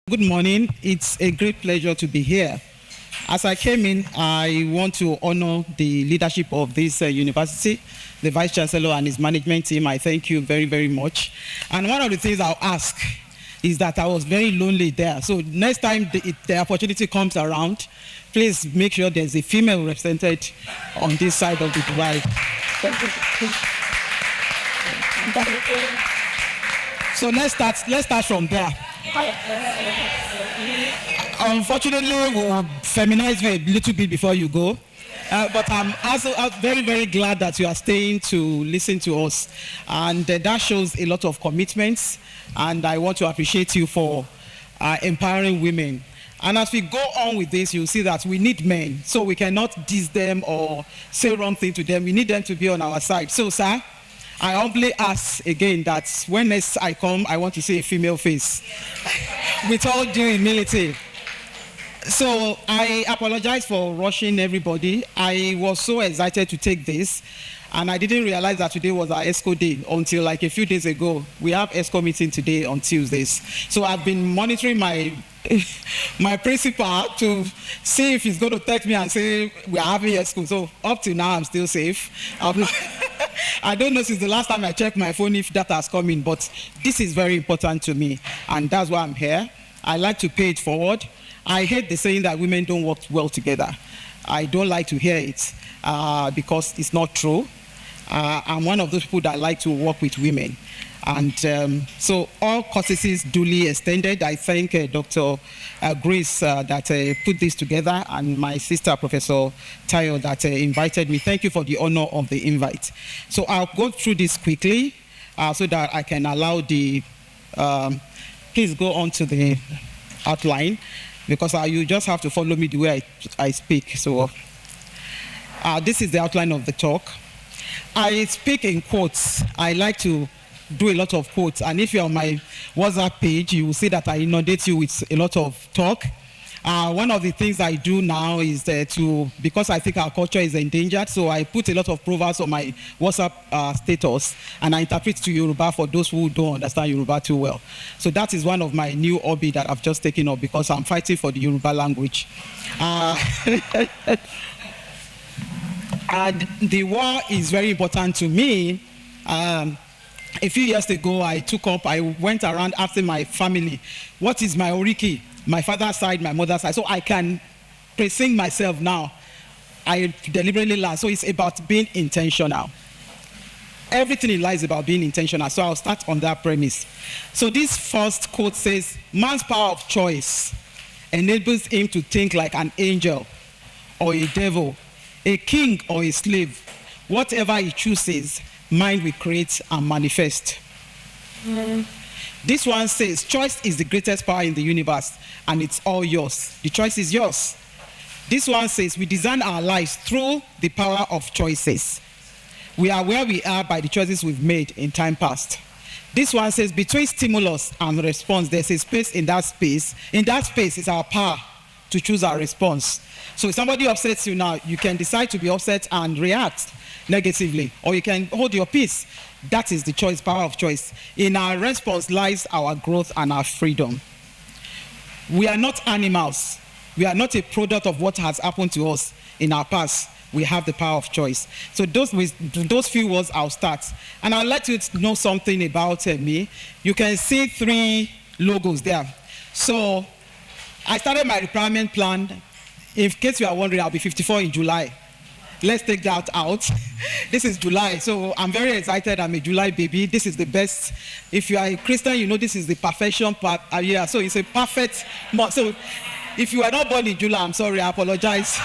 Good morning. It's a great pleasure to be here. As I came in, I want to honor the leadership of this university, the Vice Chancellor and his management team. I thank you very, very much. And one of the things I'll ask is that I was very lonely there. So next time the opportunity comes around, please make sure there's a female represented on this side of the divide. So let's start from there. Unfortunately, we'll feminize you a little bit before you go. But I'm also very, very glad that you are staying to listen to us. And that shows a lot of commitments. And I want to appreciate you for empowering women. And as we go on with this, you'll see that we need men. So we cannot diss them or say wrong thing to them. We need them to be on our side. So, sir, I humbly ask again that when next I come, I want to see a female face. With all due humility. So I apologize for rushing everybody. I was so excited to take this, and I didn't realize that today was our ESCO day until like a few days ago. We have ESCO meeting today on Tuesdays. So I've been monitoring my principal to see if he's going to text me and say we're having ESCO. So up to now, I'm still safe. I don't know since the last time I checked my phone if data has come in, but this is very important to me, and that's why I'm here. I like to pay it forward. I hate the saying that women don't work well together. I don't like to hear it because it's not true. I'm one of those people that like to work with women. And so all courtesies duly extended. I thank Dr. Grace that put this together, and my sister, Professor Tayo, that invited me. Thank you for the honor of the invite. So I'll go through this quickly so that I can allow the, please go on to the outline, because you just have to follow me the way I speak. So this is the outline of the talk. I speak in quotes. I like to do a lot of quotes, and if you're on my WhatsApp page, you will see that I inundate you with a lot of talk. One of the things I do now is because I think our culture is endangered, so I put a lot of proverbs on my WhatsApp status, and I interpret to Yoruba for those who don't understand Yoruba too well. So that is one of my new hobby that I've just taken up, because I'm fighting for the Yoruba language. And the war is very important to me. A few years ago, I went around asking my family, what is my oriki? My father's side, my mother's side, so I can present myself now. I deliberately learned. So it's about being intentional. Everything in life is about being intentional. So I'll start on that premise. So this first quote says, man's power of choice enables him to think like an angel or a devil, a king or a slave. Whatever he chooses, mind will create and manifest. This one says, choice is the greatest power in the universe, and it's all yours. The choice is yours. This one says, we design our lives through the power of choices. We are where we are by the choices we've made in time past. This one says, between stimulus and response, there's a space in that space. In that space is our power to choose our response. So if somebody upsets you now, you can decide to be upset and react negatively, or you can hold your peace. That is the choice, power of choice. In our response lies our growth and our freedom. We are not animals. We are not a product of what has happened to us in our past. We have the power of choice. So those few words, I'll start. And I'd like you to know something about me. You can see 3 logos there. So I started my retirement plan. In case you are wondering, I'll be 54 in July. Let's take that out. This is July, so I'm very excited. I'm a July baby. This is the best. If you are a Christian, you know this is the perfection part. Yeah, so it's a perfect month. So if you are not born in July, I'm sorry, I apologize.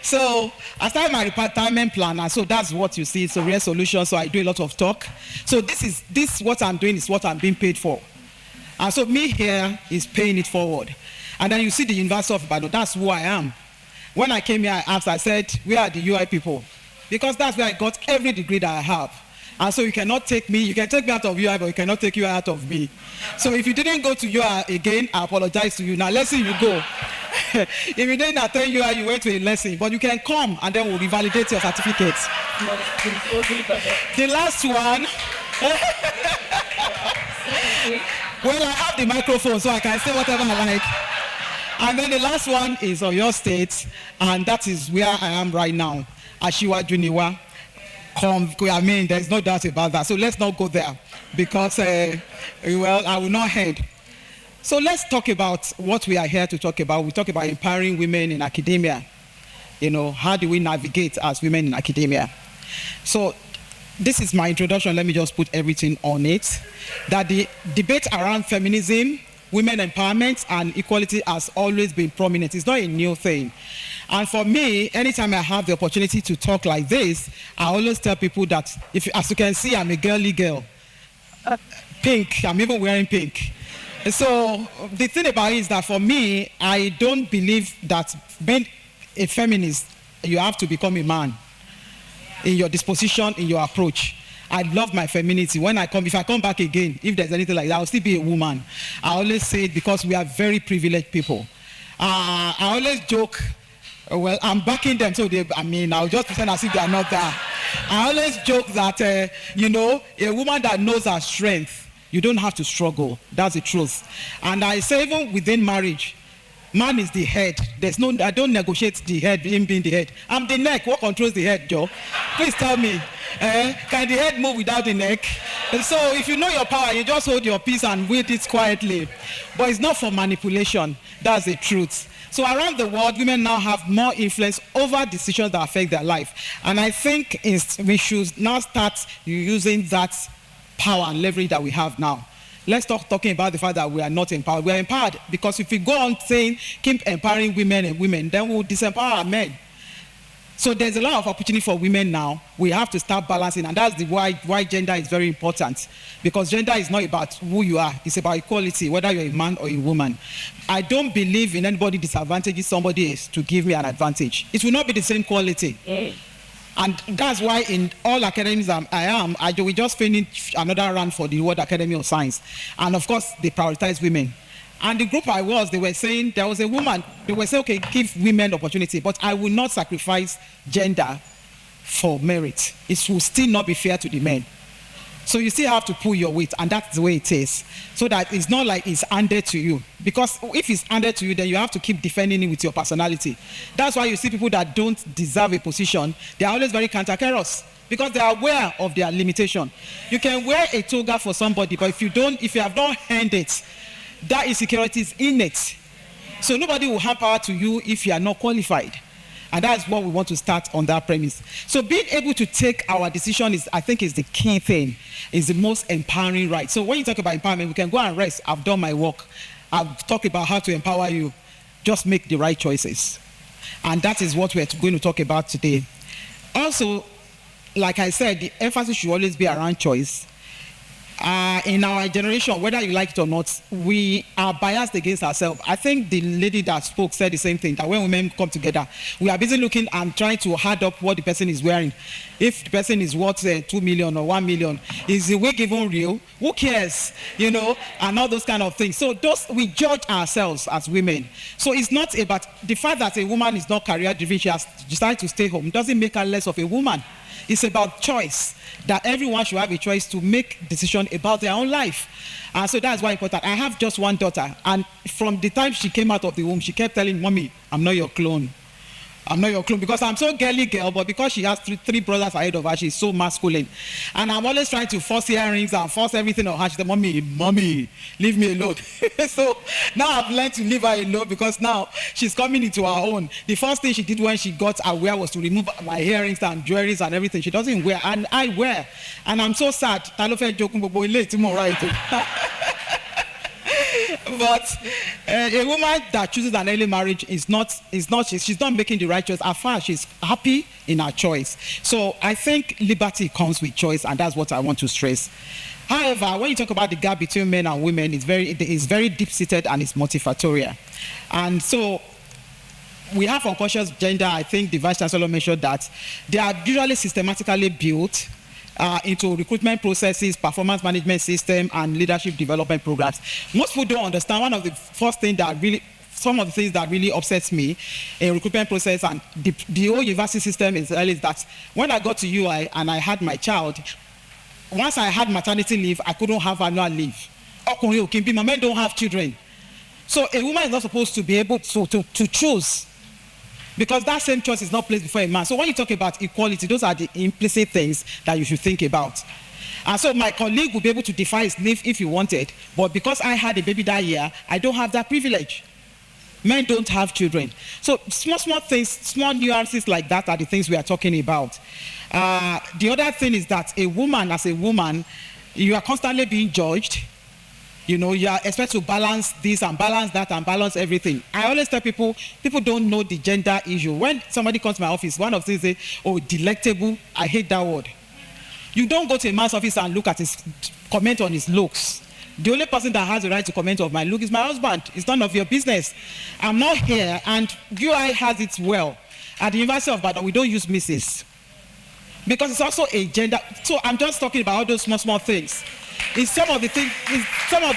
So I started my retirement plan, and so that's what you see. It's a real solution. So I do a lot of talk. So this what I'm doing is what I'm being paid for. And so me here is paying it forward. And then you see the University of Ibadan. That's who I am. When I came here, I said, where are the UI people? Because that's where I got every degree that I have. And so you cannot take me, you can take me out of UI, but you cannot take you out of me. So if you didn't go to UI again, I apologize to you. Now let's see you go. If you didn't attend UI, you went to a lesson, but you can come and then we'll revalidate your certificates. The last one, Well, I have the microphone, so I can say whatever I like. And then the last one is Oyo State, and that is where I am right now. Ashiwa Juniwa. I mean, there's no doubt about that. So let's not go there because, well, I will not head. So let's talk about what we are here to talk about. We talk about empowering women in academia. You know, how do we navigate as women in academia? So this is my introduction. Let me just put everything on it. That the debate around feminism, women empowerment, and equality has always been prominent. It's not a new thing. And for me, anytime I have the opportunity to talk like this, I always tell people that, as you can see, I'm a girly girl. Pink, I'm even wearing pink. So the thing about it is that for me, I don't believe that being a feminist, you have to become a man in your disposition, in your approach. I love my femininity. If I come back again, if there's anything like that, I'll still be a woman. I always say it because we are very privileged people. I always joke, well, I'm backing them, so I'll just pretend as if they are not there. I always joke that, a woman that knows her strength, you don't have to struggle. That's the truth. And I say even within marriage, man is the head. I don't negotiate the head, him being the head. I'm the neck. What controls the head, Joe? Please tell me. Can the head move without the neck? And so if you know your power, you just hold your peace and wait it quietly. But it's not for manipulation. That's the truth. So around the world, women now have more influence over decisions that affect their life. And I think we should now start using that power and leverage that we have now. Let's stop talking about the fact that we are not empowered. We are empowered because if we go on saying keep empowering women, then we'll disempower our men. So there's a lot of opportunity for women now. We have to start balancing, and that's why gender is very important. Because gender is not about who you are, it's about equality, whether you're a man or a woman. I don't believe in anybody disadvantaging somebody else to give me an advantage. It will not be the same quality. And that's why in all academies we just finished another round for the World Academy of Science. And of course, they prioritize women. And the group they were saying, there was a woman, they were saying, okay, give women opportunity, but I will not sacrifice gender for merit. It will still not be fair to the men. So you still have to pull your weight, and that's the way it is. So that it's not like it's handed to you. Because if it's handed to you, then you have to keep defending it with your personality. That's why you see people that don't deserve a position, they're always very cantankerous. Because they are aware of their limitation. You can wear a toga for somebody, but if you have not earned it, that insecurity is innate. So nobody will have power to you if you are not qualified. And that's what we want to start on that premise. So being able to take our decision I think is the key thing, is the most empowering right. So when you talk about empowerment, we can go and rest. I've done my work. I've talked about how to empower you. Just make the right choices. And that is what we're going to talk about today. Also, like I said, the emphasis should always be around choice. In our generation, whether you like it or not, we are biased against ourselves. I think the lady that spoke said the same thing, that when women come together, we are busy looking and trying to add up what the person is wearing. If the person is worth 2 million or 1 million, is the wig even real? Who cares? And all those kind of things. So we judge ourselves as women. So it's not about the fact that a woman is not career driven, she has decided to stay home, doesn't make her less of a woman. It's about choice, that everyone should have a choice to make decisions about their own life. And so that's why important. I have just one daughter, and from the time she came out of the womb, she kept telling Mommy, I'm not your clone. I'm not your clone, because I'm so girly girl, but because she has three brothers ahead of her, she's so masculine. And I'm always trying to force earrings and force everything on her. She said, Mommy, leave me alone. So now I've learned to leave her alone, because now she's coming into her own. The first thing she did when she got aware was to remove my earrings and jewelries and everything. She doesn't wear, and I wear. And I'm so sad. But a woman that chooses an early marriage she's not making the right choice as far as she's happy in her choice. So I think liberty comes with choice, and that's what I want to stress. However, when you talk about the gap between men and women, it's very deep-seated and it's multifactorial. And so we have unconscious gender. I think the Vice Chancellor mentioned that they are usually systematically built into recruitment processes, performance management system, and leadership development programs. Most people don't understand. One of the some of the things that really upsets me in recruitment process and the whole university system is that when I got to UI and I had my child, once I had maternity leave, I couldn't have annual leave. ọkùnrin ò kí n bímọ, men don't have children. So a woman is not supposed to be able to choose, because that same choice is not placed before a man. So when you talk about equality, those are the implicit things that you should think about. And so my colleague will be able to defy his leave if he wanted, but because I had a baby that year, I don't have that privilege. Men don't have children. So small things, small nuances like that are the things we are talking about. The other thing is that a woman, as a woman, you are constantly being judged. You know, you are expected to balance this and balance that and balance everything. I always tell people don't know the gender issue. When somebody comes to my office, one of these say, oh, delectable, I hate that word. You don't go to a man's office and look at his, comment on his looks. The only person that has the right to comment on my look is my husband. It's none of your business. I'm not here, and UI has it well. At the University of Ibadan, we don't use Mrs. because it's also a gender. So I'm just talking about all those small things. It's some of the things, some of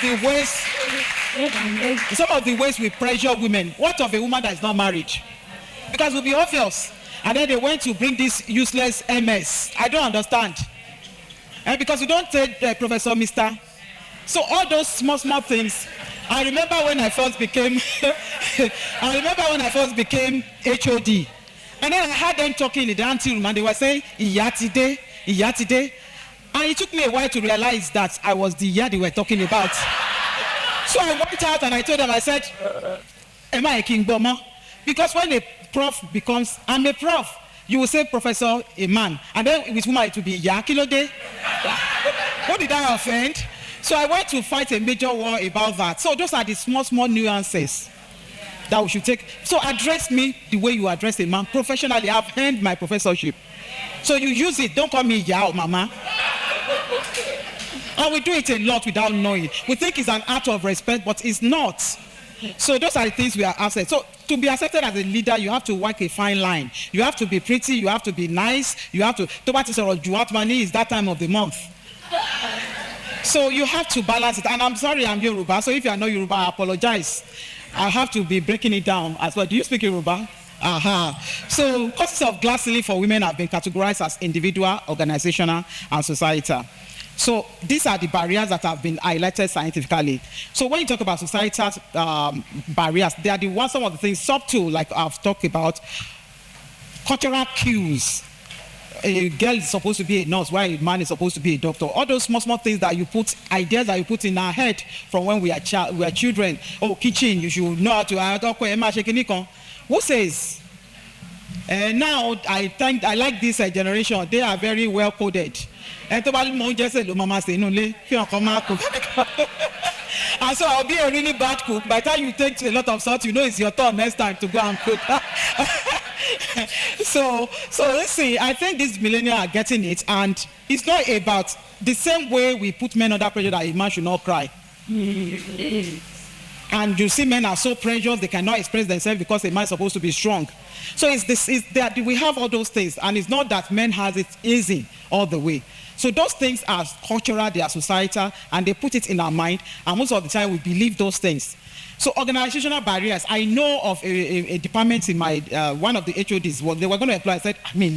the ways we pressure women. What of a woman that is not married? Because it will be obvious. And then they went to bring this useless MS. I don't understand. And because you don't say Professor Mr. So all those small things. I remember when I first became HOD. And then I had them talking in the ante room and they were saying, Iyatide, Iyatide. And it took me a while to realize that I was the year they were talking about. So I went out and I told them, I said, am I a King Boma? Because when a prof becomes, I'm a prof, you will say Professor a man. And then with whom it will be Yakilode. What did I offend? So I went to fight a major war about that. So those are the small nuances that we should take. So address me the way you address a man professionally. I've earned my professorship. So you use it. Don't call me Yao Mama. And we do it a lot without knowing. We think it's an act of respect, but it's not. So those are the things we are accepted. So to be accepted as a leader, you have to walk a fine line. You have to be pretty. You have to be nice. You have to. Money is that time of the month. So you have to balance it. And I'm sorry, I'm Yoruba. So if you are not Yoruba, I apologize. I have to be breaking it down as well. Do you speak Yoruba? So causes of glass ceiling for women have been categorized as individual, organizational, and societal. So these are the barriers that have been highlighted scientifically. So when you talk about societal barriers, they are some of the things subtle, like I've talked about, cultural cues. A girl is supposed to be a nurse, while a man is supposed to be a doctor. All those small things that you put, ideas that you put in our head from when we are children. Oh, kitchen, you should know how to. Who says? Now I like this generation. They are very well coded. And so I'll be a really bad cook. By the time you take a lot of salt, you know it's your turn next time to go and cook. So listen, I think these millennials are getting it, and it's not about the same way we put men under pressure that a man should not cry. And you see men are so pressured they cannot express themselves because a man is supposed to be strong. So it's that we have all those things, and it's not that men has it easy all the way. So those things are cultural, they are societal, and they put it in our mind, and most of the time we believe those things. So organizational barriers. I know of a department in my one of the HODs. Well, they were going to apply. I said, I mean,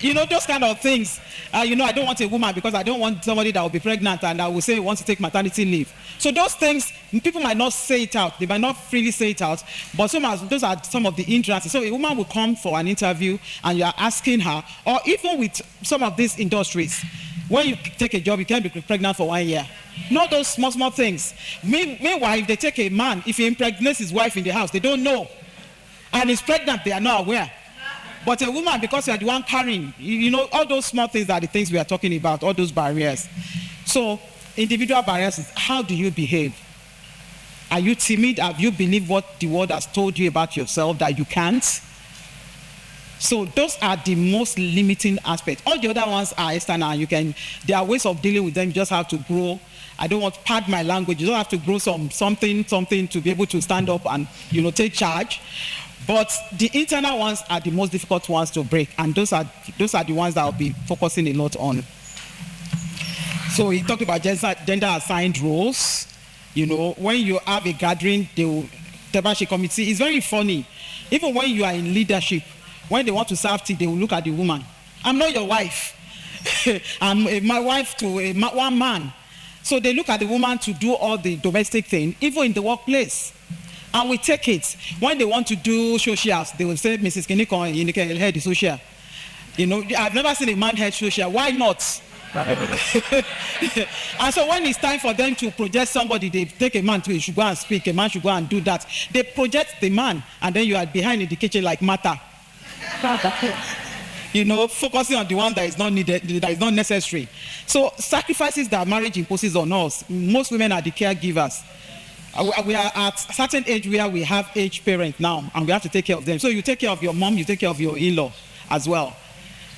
you know, those kind of things. You know, I don't want a woman because I don't want somebody that will be pregnant and I will say wants to take maternity leave. So those things, people might not say it out. They might not freely say it out. But those are some of the hindrances. So a woman will come for an interview and you are asking her, or even with some of these industries, when you take a job, you can't be pregnant for 1 year. Not those small things. Meanwhile, if they take a man, if he impregnates his wife in the house, they don't know. And he's pregnant, they are not aware. But a woman, because you are the one carrying, you know, all those small things are the things we are talking about, all those barriers. So individual barriers is how do you behave? Are you timid? Have you believed what the world has told you about yourself that you can't? So those are the most limiting aspects. All the other ones are external. There are ways of dealing with them. You just have to grow. I don't want to pad my language. You don't have to grow something to be able to stand up and, you know, take charge. But the internal ones are the most difficult ones to break, and those are the ones that I'll be focusing a lot on. So he talked about gender assigned roles. You know, when you have a gathering, the committee is very funny. Even when you are in leadership, when they want to serve tea, they will look at the woman. I'm not your wife. and my wife to one man. So they look at the woman to do all the domestic thing, even in the workplace. And we take it. When they want to do socials, they will say, Mrs. Kiniko, you can head the social. You know, I've never seen a man head social. Why not? And so when it's time for them to project somebody, they take a man to, he should go and speak, a man should go and do that. They project the man, and then you are behind in the kitchen like Martha. You know, focusing on the one that is not needed, that is not necessary. So sacrifices that marriage imposes on us, most women are the caregivers. We are at a certain age where we have aged parents now, and we have to take care of them. So you take care of your mom, you take care of your in-law as well.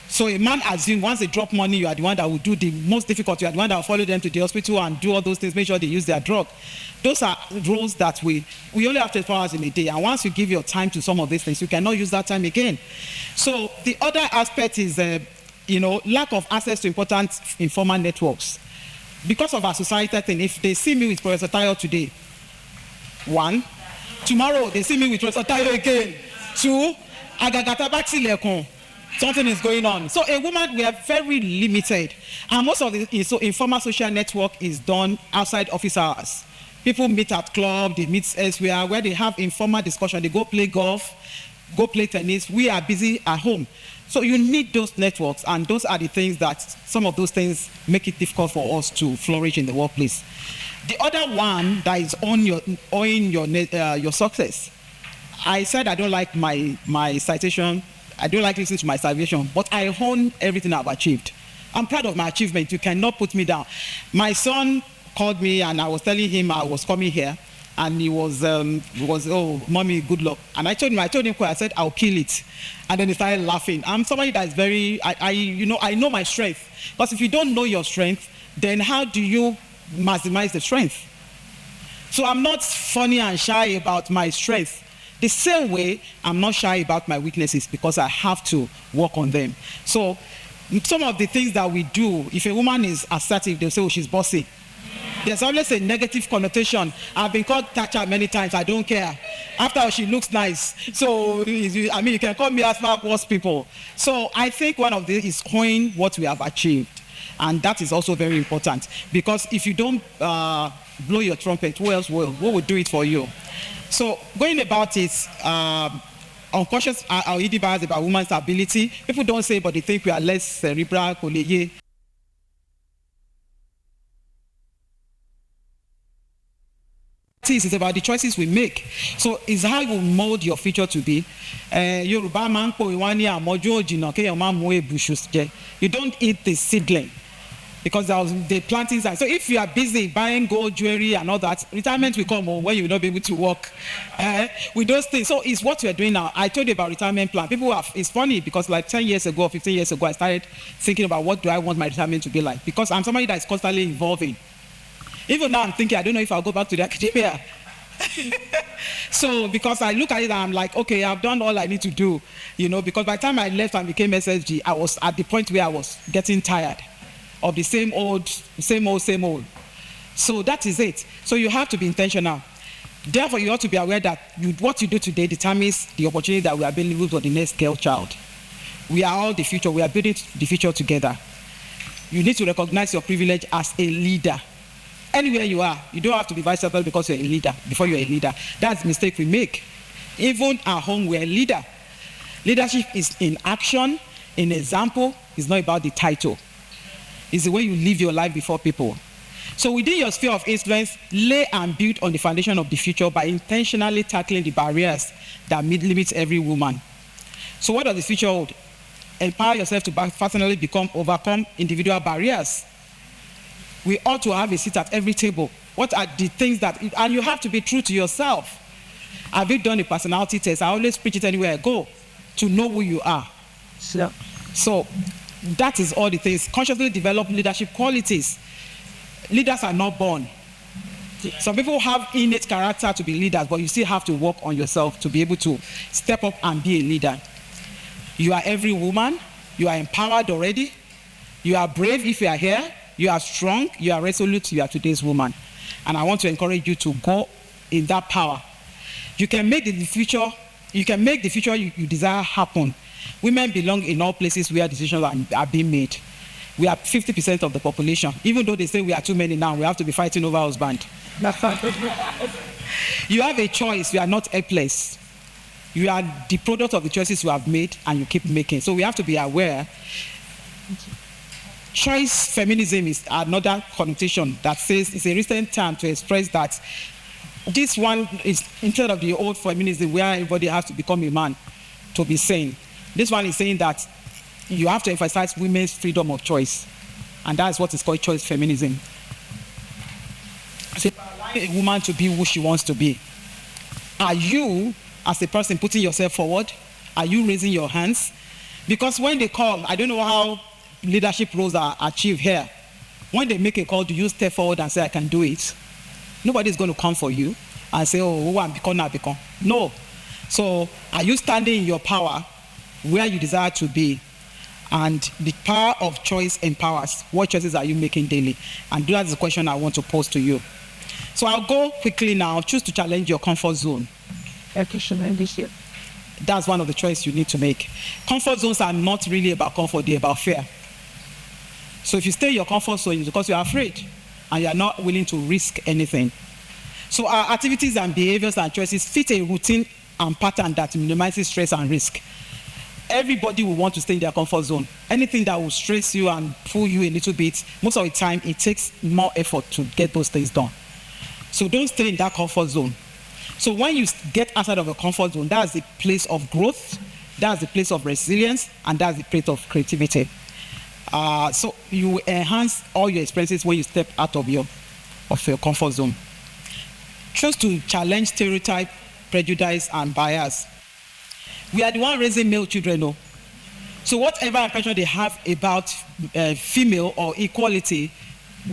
So a man assumes once they drop money, you are the one that will do the most difficult. You are the one that will follow them to the hospital and do all those things, make sure they use their drug. Those are roles that we only have 24 hours in a day. And once you give your time to some of these things, you cannot use that time again. So the other aspect is, lack of access to important informal networks. Because of our societal thing, if they see me with Professor Tayo today, 1, tomorrow they see me with Professor Tayo again, 2, agagata baksilekon. Something is going on. So a woman, we are very limited. And most of the informal social network is done outside office hours. People meet at club, they meet elsewhere, where they have informal discussion. They go play golf, go play tennis. We are busy at home. So you need those networks, and those are the things that, some of those things make it difficult for us to flourish in the workplace. The other one that is owing your success. I said I don't like my citation. I don't like listening to my salvation, but I own everything I've achieved. I'm proud of my achievement. You cannot put me down. My son called me, and I was telling him I was coming here, and he was oh, mommy, good luck. And I told him, I said, I'll kill it. And then he started laughing. I'm somebody that is very, I know my strength. Because if you don't know your strength, then how do you maximize the strength? So I'm not funny and shy about my strength. The same way, I'm not shy about my weaknesses, because I have to work on them. So some of the things that we do, if a woman is assertive, they'll say, oh, she's bossy. There's always a negative connotation. I've been called Thatcher many times. I don't care. After all, she looks nice. So, you can call me as far worse people. So I think one of these is owning what we have achieved. And that is also very important. Because if you don't blow your trumpet, who else will? Who will do it for you? So going about it, unconscious already bias about women's ability. People don't say, but they think we are less cerebral, colleague. It's about the choices we make. So it's how you mold your future to be. You don't eat the seedling, because they plant inside. So if you are busy buying gold jewelry and all that, retirement will come when you will not be able to work with those things. So it's what we are doing now. I told you about retirement plan. It's funny, because like 10 years ago, 15 years ago, I started thinking about what do I want my retirement to be like, because I'm somebody that is constantly evolving. Even now I'm thinking, I don't know if I'll go back to the academia. So because I look at it and I'm like, okay, I've done all I need to do, because by the time I left and became SSG, I was at the point where I was getting tired of the same old. So that is it. So you have to be intentional. Therefore, you ought to be aware that what you do today determines the opportunity that we are building for the next girl child. We are all the future. We are building the future together. You need to recognize your privilege as a leader. Anywhere you are, you don't have to be vice chancellor because you're a leader, before you're a leader. That's the mistake we make. Even at home, we're a leader. Leadership is in action, in example. It's not about the title. It's the way you live your life before people. So within your sphere of influence, lay and build on the foundation of the future by intentionally tackling the barriers that limit every woman. So what does the future hold? Empower yourself to personally overcome individual barriers. We ought to have a seat at every table. What are the things and you have to be true to yourself. Have you done a personality test? I always preach it anywhere I go, to know who you are. Yeah. So that is all the things. Consciously develop leadership qualities. Leaders are not born. Some people have innate character to be leaders, but you still have to work on yourself to be able to step up and be a leader. You are every woman. You are empowered already. You are brave if you are here. You are strong, you are resolute, you are today's woman. And I want to encourage you to go in that power. You can make the future you desire happen. Women belong in all places where decisions are being made. We are 50% of the population. Even though they say we are too many now, we have to be fighting over husband. You have a choice. You are not helpless. You are the product of the choices you have made and you keep making. So we have to be aware. Choice feminism is another connotation that says it's a recent term to express that this one is, instead of the old feminism where everybody has to become a man to be sane, this one is saying that you have to emphasize women's freedom of choice. And that's what is called choice feminism. So allowing a woman to be who she wants to be. Are you, as a person, putting yourself forward? Are you raising your hands? Because when they call, I don't know how leadership roles are achieved here. When they make a call, do you step forward and say, I can do it? Nobody's going to come for you and say, oh, I'm become. No. So are you standing in your power where you desire to be? And the power of choice empowers. What choices are you making daily? And that's the question I want to pose to you. So I'll go quickly now. Choose to challenge your comfort zone. That's one of the choices you need to make. Comfort zones are not really about comfort, they're about fear. So if you stay in your comfort zone, it's because you're afraid and you're not willing to risk anything. So our activities and behaviors and choices fit a routine and pattern that minimizes stress and risk. Everybody will want to stay in their comfort zone. Anything that will stress you and pull you a little bit, most of the time it takes more effort to get those things done. So don't stay in that comfort zone. So when you get outside of your comfort zone, that's the place of growth, that's the place of resilience, and that's the place of creativity. So you enhance all your experiences when you step out of your comfort zone. Choose to challenge stereotype, prejudice, and bias. We are the one raising male children, no? So whatever impression they have about female or equality,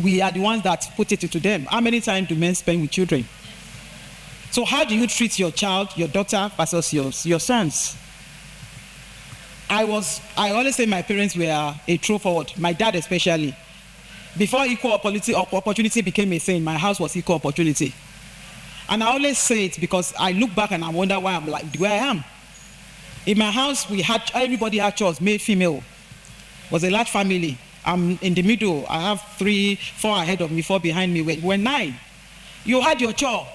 we are the ones that put it into them. How many times do men spend with children? So how do you treat your child, your daughter versus your sons? I always say my parents were a true forward, my dad especially. Before equal opportunity became a thing, my house was equal opportunity. And I always say it because I look back and I wonder why I'm like the way I am. In my house, everybody had chores, male, female. It was a large family. I'm in the middle. I have 3, 4 ahead of me, 4 behind me. We're 9. You had your chore.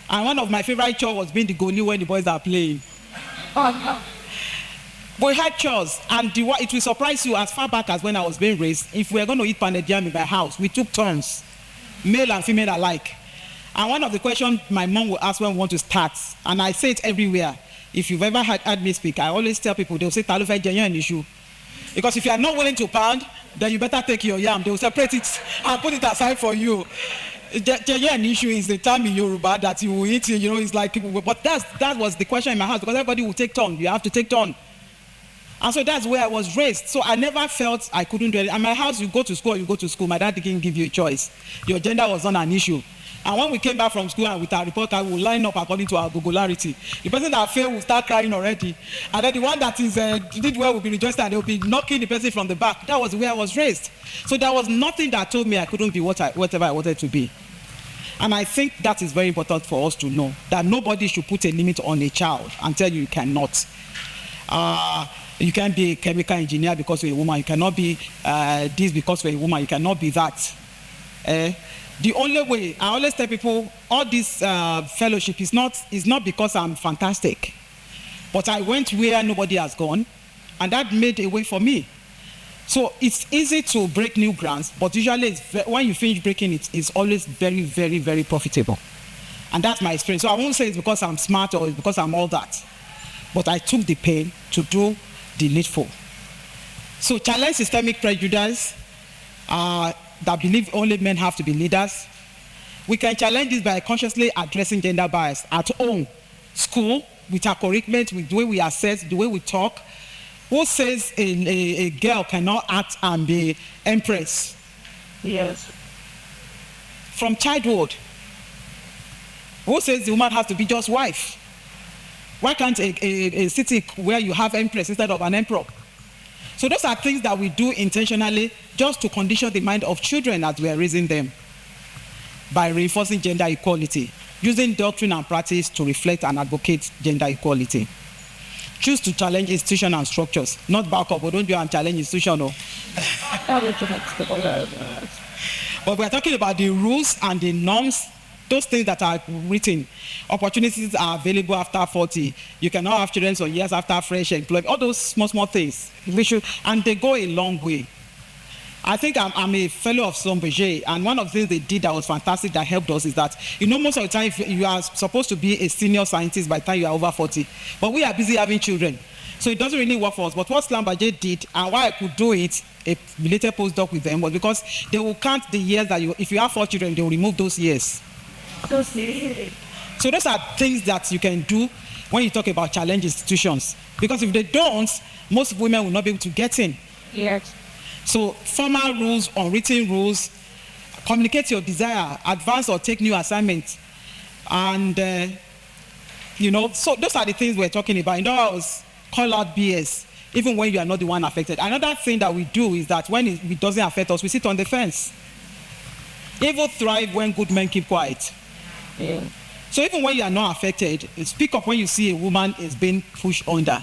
And one of my favorite chores was being the goalie when the boys are playing. We had chores, and it will surprise you as far back as when I was being raised. If we were going to eat pounded yam in my house, we took turns, male and female alike. And one of the questions my mom will ask when we want to start, and I say it everywhere. If you've ever heard me speak, I always tell people, they'll say, "Talufe Jenyan an issue." Because if you are not willing to pound, then you better take your yam. They will separate it and put it aside for you. Jenyan an issue is the term in Yoruba that you will eat, it's like, but that was the question in my house, because everybody will take turn. You have to take turn. And so that's where I was raised. So I never felt I couldn't do it. And my house, you go to school, My dad didn't give you a choice. Your gender was not an issue. And when we came back from school and with our report card, we will line up according to our Googlearity. The person that failed will start crying already. And then the one that did well will be rejoicing, and they will be knocking the person from the back. That was where I was raised. So there was nothing that told me I couldn't be whatever I wanted to be. And I think that is very important for us to know, that nobody should put a limit on a child and tell you cannot. You can't be a chemical engineer because you're a woman. You cannot be this because you're a woman. You cannot be that. The only way, I always tell people, all this fellowship is not because I'm fantastic, but I went where nobody has gone, and that made a way for me. So it's easy to break new grounds, but usually when you finish breaking it, it's always very, very, very profitable. And that's my experience. So I won't say it's because I'm smart or it's because I'm all that, but I took the pain to do the needful. So challenge systemic prejudice that believe only men have to be leaders. We can challenge this by consciously addressing gender bias at home, school, with our curriculum, with the way we assess, the way we talk. Who says a girl cannot act and be empress? Yes. From childhood. Who says the woman has to be just wife? Why can't a city where you have empress instead of an emperor? So those are things that we do intentionally just to condition the mind of children as we are raising them by reinforcing gender equality, using doctrine and practice to reflect and advocate gender equality. choose to challenge institutions and structures. Not Babcock, but don't do and challenge institution. No. But we're talking about the rules and the norms, those things that are written. Opportunities are available after 40. You cannot have children for years after fresh employment. All those small things. And they go a long way. I think I'm a fellow of Schlumberger, and one of the things they did that was fantastic that helped us is that, most of the time you are supposed to be a senior scientist by the time you are over 40, but we are busy having children. So it doesn't really work for us. But what Schlumberger did, and why I could do it, a related postdoc with them, was because they will count the years that if you have 4 children, they will remove those years. So those are things that you can do when you talk about challenge institutions. Because if they don't, most women will not be able to get in. Yes. So formal rules, unwritten rules, communicate your desire, advance or take new assignments. And, so those are the things we're talking about. In other words, call out BS, even when you are not the one affected. Another thing that we do is that when it doesn't affect us, we sit on the fence. Evil thrive when good men keep quiet. Yeah. So even when you are not affected, speak up when you see a woman is being pushed under.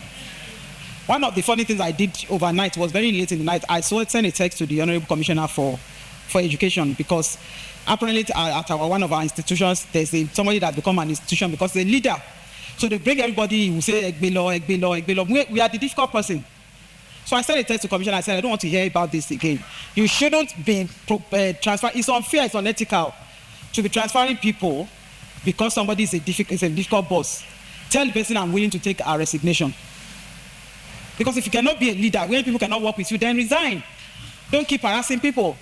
One of the funny things I did overnight was very late in the night. I sent a text to the Honorable Commissioner for Education, because apparently at one of our institutions, there's somebody that become an institution because they're a leader. So they bring everybody, we say, Egbelo. We are the difficult person. So I sent a text to the Commissioner. I said, I don't want to hear about this again. You shouldn't be transferring. It's unfair, it's unethical to be transferring people because somebody is a difficult boss. Tell the person I'm willing to take a resignation. Because if you cannot be a leader, when people cannot work with you, then resign. Don't keep harassing people.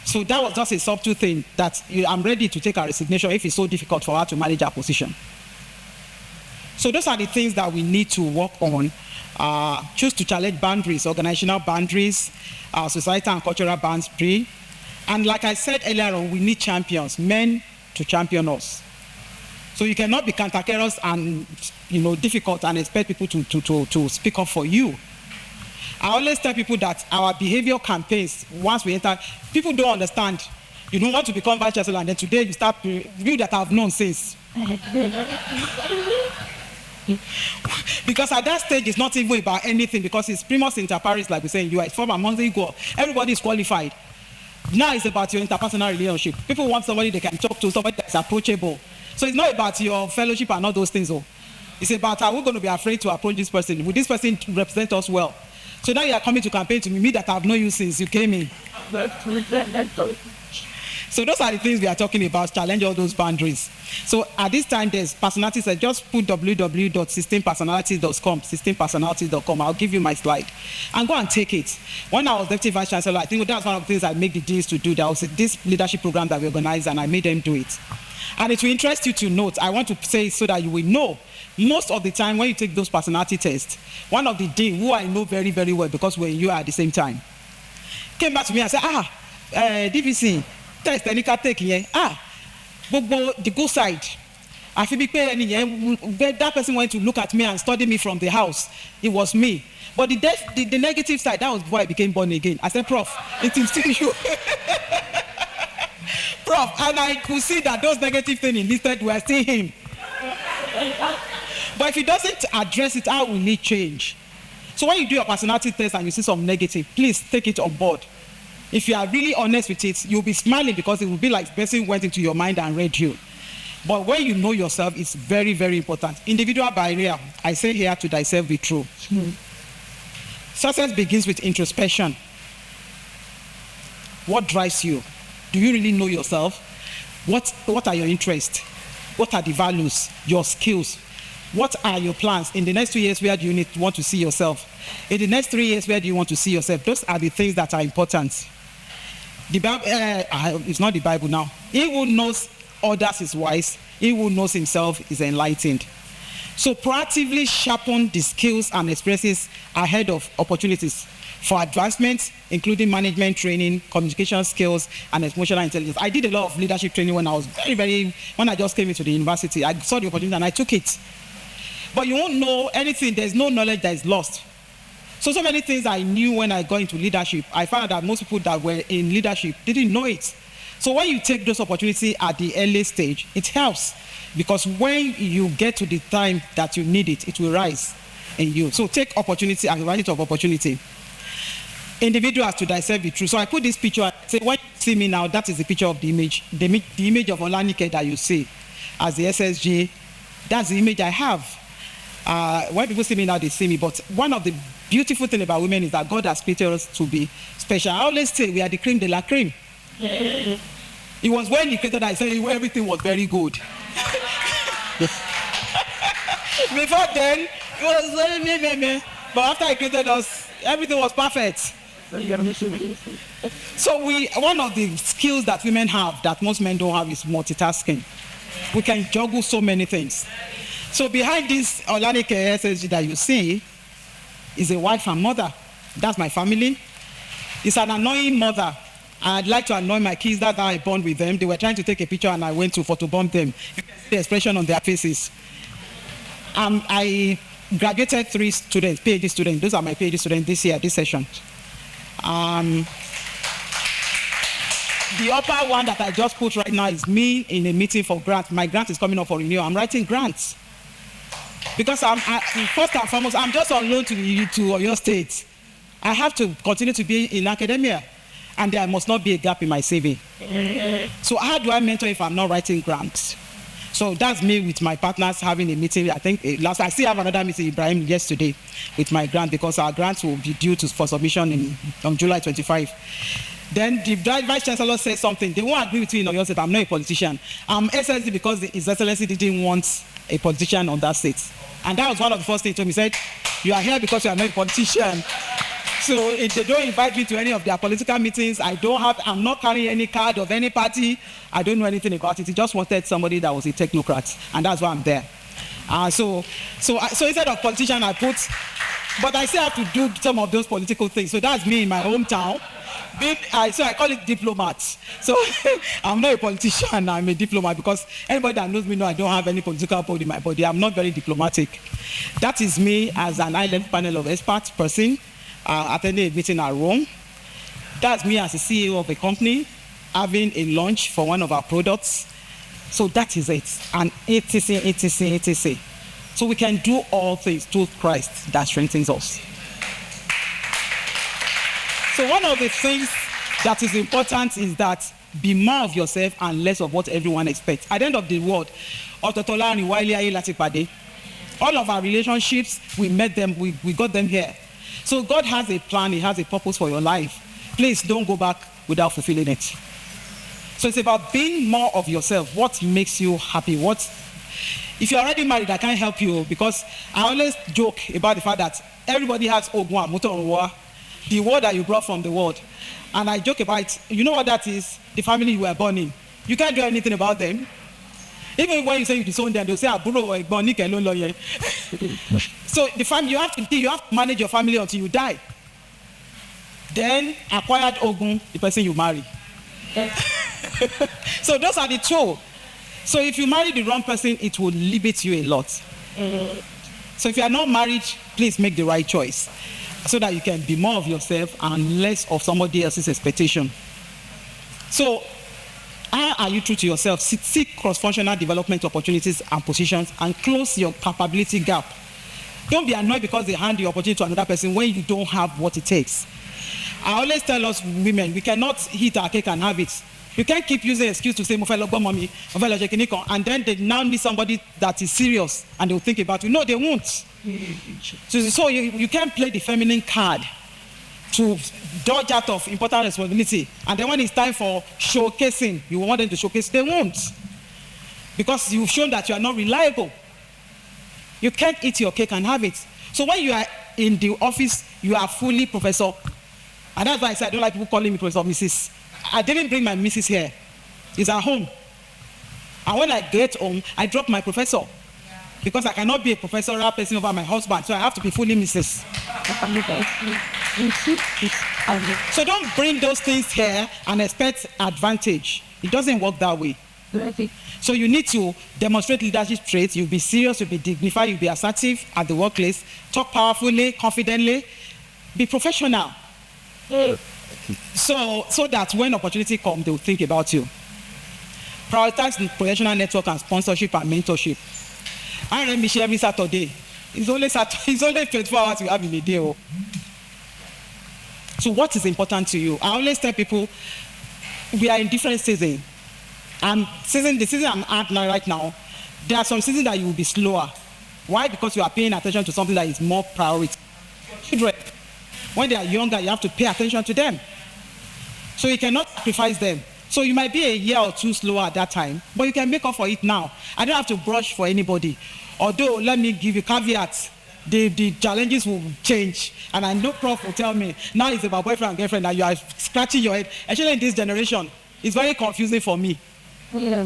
So that was just a subtle thing that I'm ready to take a resignation if it's so difficult for her to manage her position. So those are the things that we need to work on. Choose to challenge boundaries, organizational boundaries, societal and cultural boundaries. And like I said earlier on, we need champions, men to champion us. So you cannot be cantankerous and difficult and expect people to speak up for you. I always tell people that our behavioral campaigns, once we enter, people don't understand. You don't want to become vice chancellor, and then today you start, you that have known since. Because at that stage, it's not even about anything, because it's primus inter pares, like we say in US, from among the equal. Everybody is qualified. Now it's about your interpersonal relationship. People want somebody they can talk to, somebody that's approachable. So it's not about your fellowship and all those things. It's about, are we going to be afraid to approach this person? Will this person represent us well? So now you are coming to campaign to me that I have known you since you came in. So those are the things we are talking about, challenge all those boundaries. So at this time, there's personalities. I just put www.systempersonalities.com. I'll give you my slide. And go and take it. When I was Deputy Vice Chancellor, I think that's one of the things I make the deans to do. There was this leadership program that we organized, and I made them do it. And it will interest you to note. I want to say so that you will know. Most of the time, when you take those personality tests, one of the deans, who I know very, very well, because we're in UR at the same time, came back to me and said, DVC, test technical take here. The good side. I feel that person went to look at me and study me from the house. It was me. But the negative side, that was before I became born again. I said, Prof, it is still you. Prof, and I could see that those negative things he listed were still him. But if he doesn't address it, how will he change? So when you do your personality test and you see some negative, please take it on board. If you are really honest with it, you'll be smiling because it will be like the person went into your mind and read you. But when you know yourself, it's very, very important. Individual barrier, I say here to thyself be true. Success begins with introspection. What drives you? Do you really know yourself? What are your interests? What are the values, your skills? What are your plans? In the next 2 years, where do you want to see yourself? In the next 3 years, where do you want to see yourself? Those are the things that are important. The Bible, it's not the Bible now. He who knows others is wise. He who knows himself is enlightened. So proactively sharpen the skills and experiences ahead of opportunities for advancement, including management training, communication skills, and emotional intelligence. I did a lot of leadership training when I was when I just came into the university. I saw the opportunity and I took it. But you won't know anything. There's no knowledge that is lost. So many things I knew when I got into leadership, I found that most people that were in leadership didn't know it. So when you take those opportunities at the early stage, it helps, because when you get to the time that you need it, it will rise in you. So take opportunity and advantage of opportunity. Individuals to thyself be true. So I put this picture, I say, when you see me now, that is the picture of the image of Olanike that you see as the SSG. That's the image I have. When people see me now, they see me. But one of the beautiful things about women is that God has created us to be special. I always say we are the cream de la cream. It was when he created us, I said everything was very good. Before then, it was very meh. But after he created us, everything was perfect. So one of the skills that women have that most men don't have is multitasking. We can juggle so many things. So behind this Olanike SSG that you see is a wife and mother. That's my family. It's an annoying mother. I'd like to annoy my kids. That's how I bond with them. They were trying to take a picture and I went to photobomb them. You can see the expression on their faces. I graduated 3 students, PhD students. Those are my PhD students this year, this session. The upper one that I just put right now is me in a meeting for grants. My grant is coming up for renewal. I'm writing grants. Because first and foremost, I'm just on loan to your state. I have to continue to be in academia, and there must not be a gap in my CV. So how do I mentor if I'm not writing grants? So that's me with my partners having a meeting. I think I still have another meeting, Ibrahim, yesterday with my grant, because our grants will be due for submission on July 25. Then the Vice Chancellor said something. They won't agree with me in Oyo State. I'm not a politician. I'm SSD because His Excellency didn't want a politician on that state. And that was one of the first things he told me. He said, you are here because you are not a politician. So if they don't invite me to any of their political meetings, I'm not carrying any card of any party. I don't know anything about it. He just wanted somebody that was a technocrat. And that's why I'm there. So instead of politician, but I still have to do some of those political things. So that's me in my hometown. So I call it diplomat. So I'm not a politician, I'm a diplomat, because anybody that knows me knows I don't have any political body in my body. I'm not very diplomatic. That is me as an island panel of experts person, attending a meeting at Rome. That's me as a CEO of a company, having a launch for one of our products. So that is it. And etc. So we can do all things through Christ that strengthens us. So one of the things that is important is that be more of yourself and less of what everyone expects. At the end of the world, all of our relationships, we met them, we got them here. So God has a plan, He has a purpose for your life. Please don't go back without fulfilling it. So it's about being more of yourself. What makes you happy? If you're already married, I can't help you, because I always joke about the fact that everybody has Ogwa, Mutonwa, the word that you brought from the world. And I joke about it. You know what that is? The family you were born in. You can't do anything about them. Even when you say you disown them, they'll say, so the family, you have to manage your family until you die. Then acquired Ogun, the person you marry. So those are the two. So if you marry the wrong person, it will limit you a lot. So if you are not married, please make the right choice, so that you can be more of yourself and less of somebody else's expectation. So how are you true to yourself? Seek cross-functional development opportunities and positions and close your capability gap. Don't be annoyed because they hand the opportunity to another person when you don't have what it takes. I always tell us women, we cannot eat our cake and have it. You can't keep using an excuse to say, mommy, and then they now need somebody that is serious and they will think about you. No, they won't. So you can't play the feminine card to dodge out of important responsibility. And then when it's time for showcasing, you want them to showcase, they won't. Because you've shown that you are not reliable. You can't eat your cake and have it. So when you are in the office, you are fully professor. And that's why I said I don't like people calling me Professor Mrs. I didn't bring my Mrs. here. It's at home. And when I get home, I drop my professor. Because I cannot be a professorial person over my husband, so I have to be fully Mrs. So don't bring those things here and expect advantage. It doesn't work that way. So you need to demonstrate leadership traits. You'll be serious, you'll be dignified, you'll be assertive at the workplace, talk powerfully, confidently, be professional. So that when opportunity comes, they'll think about you. Prioritize professional network and sponsorship and mentorship. I remember every Saturday. It's only 24 hours you have in a day. Oh. So what is important to you? I always tell people, we are in different seasons. And the season I'm at now, right now, there are some seasons that you will be slower. Why? Because you are paying attention to something that is more priority. Children, when they are younger, you have to pay attention to them. So you cannot sacrifice them. So you might be a year or two slower at that time, but you can make up for it now. I don't have to brush for anybody. Although, let me give you caveats. The challenges will change. And I know Prof will tell me, now it's about boyfriend and girlfriend, and you are scratching your head. Actually, in this generation, it's very confusing for me. Yeah.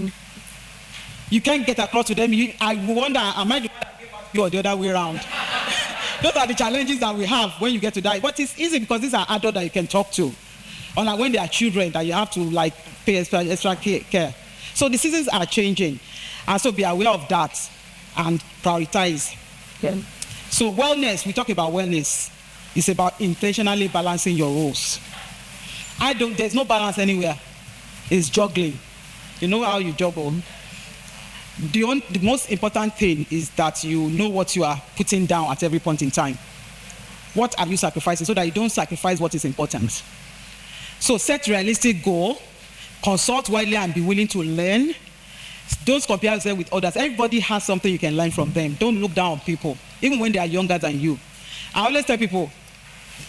You can't get across to them. I wonder, am I the one that gave out you or the other way around? Those are the challenges that we have when you get to that. But it's easy because these are adults that you can talk to. Unlike when they are children that you have to pay extra care. So the seasons are changing. And so be aware of that and prioritize. Okay. So wellness, we talk about wellness. It's about intentionally balancing your roles. There's no balance anywhere. It's juggling. You know how you juggle. The most important thing is that you know what you are putting down at every point in time. What are you sacrificing so that you don't sacrifice what is important? So set realistic goal, consult widely and be willing to learn. Don't compare yourself with others. Everybody has something you can learn from them. Don't look down on people, even when they are younger than you. I always tell people,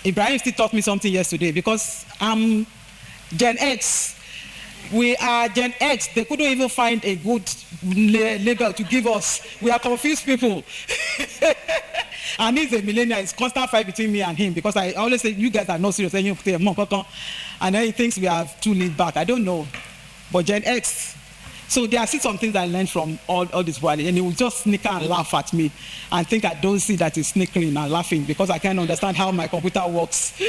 Ibrahim still taught me something yesterday because I'm Gen X. We are Gen X. They couldn't even find a good label to give us. We are confused people. And he's a millennial. It's constant fight between me and him because I always say, you guys are not serious. And then he thinks we are too laid back. I don't know. But Gen X. So there are still some things I learned from all this while. And he will just snicker and laugh at me and think I don't see that he's snickering and laughing because I can't understand how my computer works.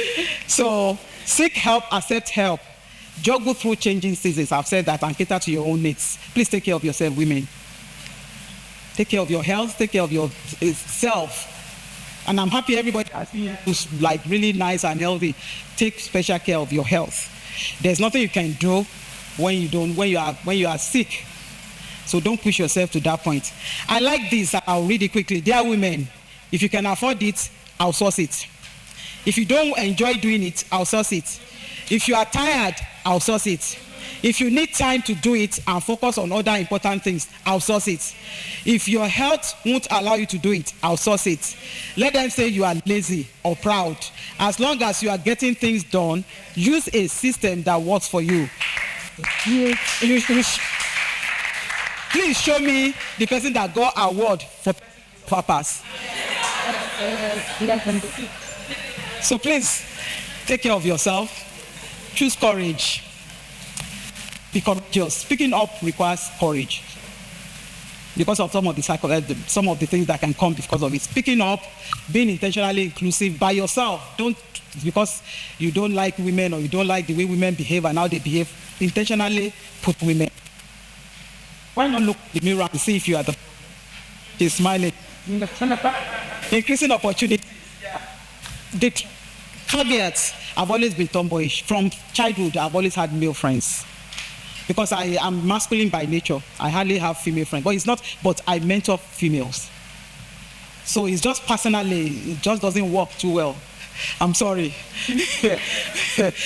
So seek help, accept help. Juggle through changing seasons. I've said that, and cater to your own needs. Please take care of yourself, women. Take care of your health, take care of yourself. And I'm happy everybody has been who's really nice and healthy. Take special care of your health. There's nothing you can do when you are sick. So don't push yourself to that point. I like this. I'll read it quickly. Dear women, if you can afford it, outsource it. If you don't enjoy doing it, outsource it. If you are tired, outsource it. If you need time to do it and focus on other important things, outsource it. If your health won't allow you to do it, outsource it. Let them say you are lazy or proud. As long as you are getting things done, use a system that works for you. Please show me the person that got an award for purpose. So please, take care of yourself. Choose courage. Be courageous. Speaking up requires courage because of some of the things that can come because of it. Speaking up, being intentionally inclusive by yourself. Don't because you don't like women or you don't like the way women behave and how they behave. Intentionally put women. Why not look in the mirror and see if you are She's smiling. Increasing opportunity. The caveats. I've always been tomboyish. From childhood, I've always had male friends. Because I am masculine by nature. I hardly have female friends. But I mentor females. So it's just personally, it just doesn't work too well. I'm sorry.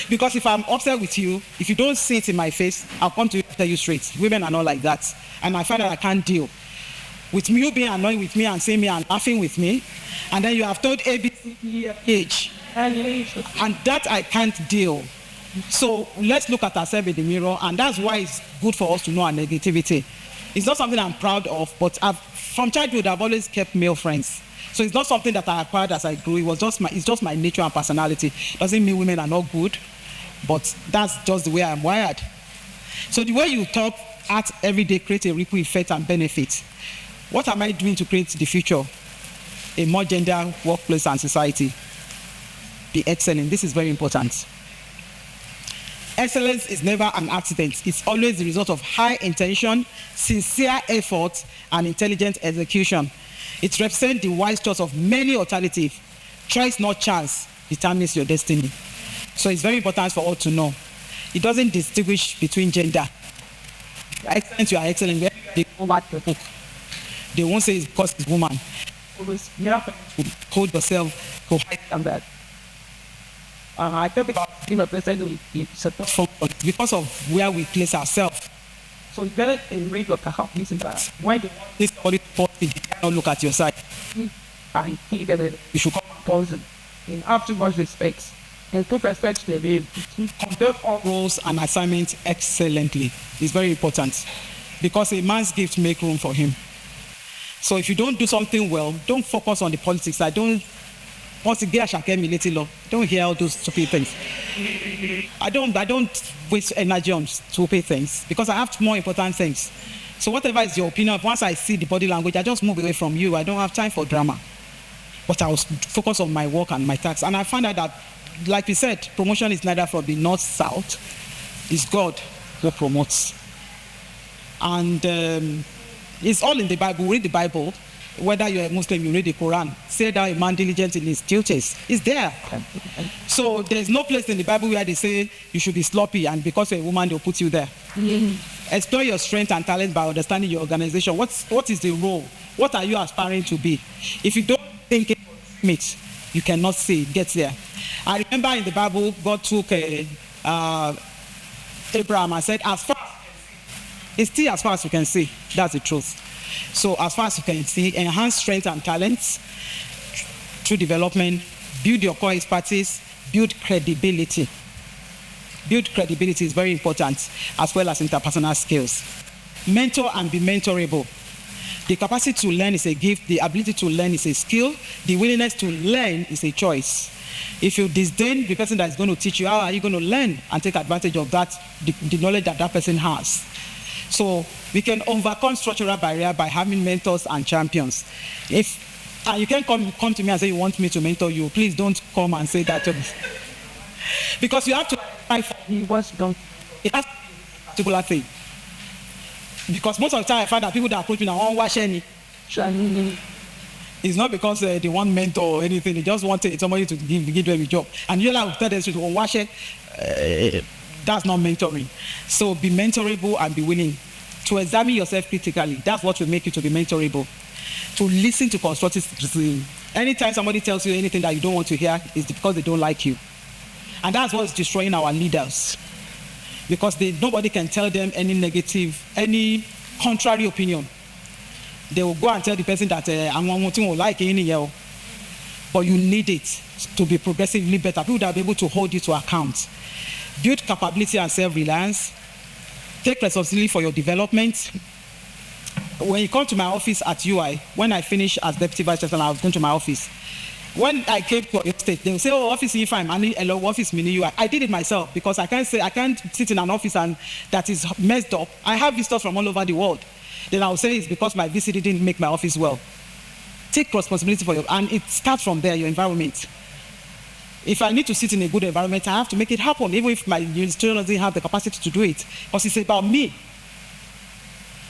Because if I'm upset with you, if you don't see it in my face, I'll come to you and tell you straight. Women are not like that. And I find that I can't deal with you being annoyed with me and saying me and laughing with me. And then you have told A, B, C, D, E, F, H. And that I can't deal. So let's look at ourselves in the mirror, and that's why it's good for us to know our negativity. It's not something I'm proud of, but from childhood I've always kept male friends. So it's not something that I acquired as I grew. It's just my nature and personality. Doesn't mean women are not good, but that's just the way I'm wired. So the way you talk, act every day, create a ripple effect and benefit. What am I doing to create the future? A more gender workplace and society. Be excellent. This is very important. Excellence is never an accident. It's always the result of high intention, sincere effort, and intelligent execution. It represents the wise choice of many alternatives. Choice, not chance, determines your destiny. So it's very important for all to know. It doesn't distinguish between gender. You are excellent. They go back to the book. They won't say it's because it's woman. Always, you have to hold yourself to high standard. I tell people being a person because of where we place ourselves. So you better read your capabilities that when they want this quality policy, you cannot look at your side. And you should come and pause in have too much respect. And put respect to the conduct all roles and assignments excellently. It's very important because a man's gift make room for him. So if you don't do something well, don't focus on the politics. Don't hear all those stupid things. I don't waste energy on stupid things because I have more important things. So whatever is your opinion, once I see the body language, I just move away from you. I don't have time for drama. But I was focused on my work and my tasks. And I found out that, like we said, promotion is neither from the north-south. It's God who promotes. And it's all in the Bible. Read the Bible. Whether you're a Muslim, you read the Quran. Say that a man diligent in his duties. It's there. So there's no place in the Bible where they say you should be sloppy and because you're a woman, they'll put you there. Explore your strength and talent by understanding your organization. What is the role? What are you aspiring to be? If you don't think it, you cannot see it. Get there. I remember in the Bible, God took Abraham and said, as far it's still as far as you can see. That's the truth. So as far as you can see, enhance strength and talents through development, build your core expertise, build credibility. Build credibility is very important, as well as interpersonal skills. Mentor and be mentorable. The capacity to learn is a gift. The ability to learn is a skill. The willingness to learn is a choice. If you disdain the person that is going to teach you, how are you going to learn and take advantage of that, the knowledge that that person has? So we can overcome structural barrier by having mentors and champions. If you can't come to me and say you want me to mentor you, please don't come and say that to me. Because you have to fight for what's done. It has to be a particular thing. Because most of the time I find that people that approach me now won't watch any. It's not because they want mentor or anything. They just want somebody to give them a job. And you're like, tell them to watch it. That's not mentoring. So be mentorable and be willing to examine yourself critically. That's what will make you to be mentorable. To listen to constructive criticism. Anytime somebody tells you anything that you don't want to hear, it's because they don't like you. And that's what's destroying our leaders. Because nobody can tell them any negative, any contrary opinion. They will go and tell the person that I'm one thing will like any year. But you need it to be progressively better. People that will be able to hold you to account. Build capability and self-reliance. Take responsibility for your development. When you come to my office at UI, when I finished as Deputy Vice Chancellor, I was going to my office. When I came to your state, they will say, oh, office if I'm hello, office mini UI. I did it myself because I can't sit in an office and that is messed up. I have visitors from all over the world. Then I'll say it's because my visit didn't make my office well. Take responsibility for and it starts from there, your environment. If I need to sit in a good environment, I have to make it happen, even if my institution doesn't have the capacity to do it, because it's about me.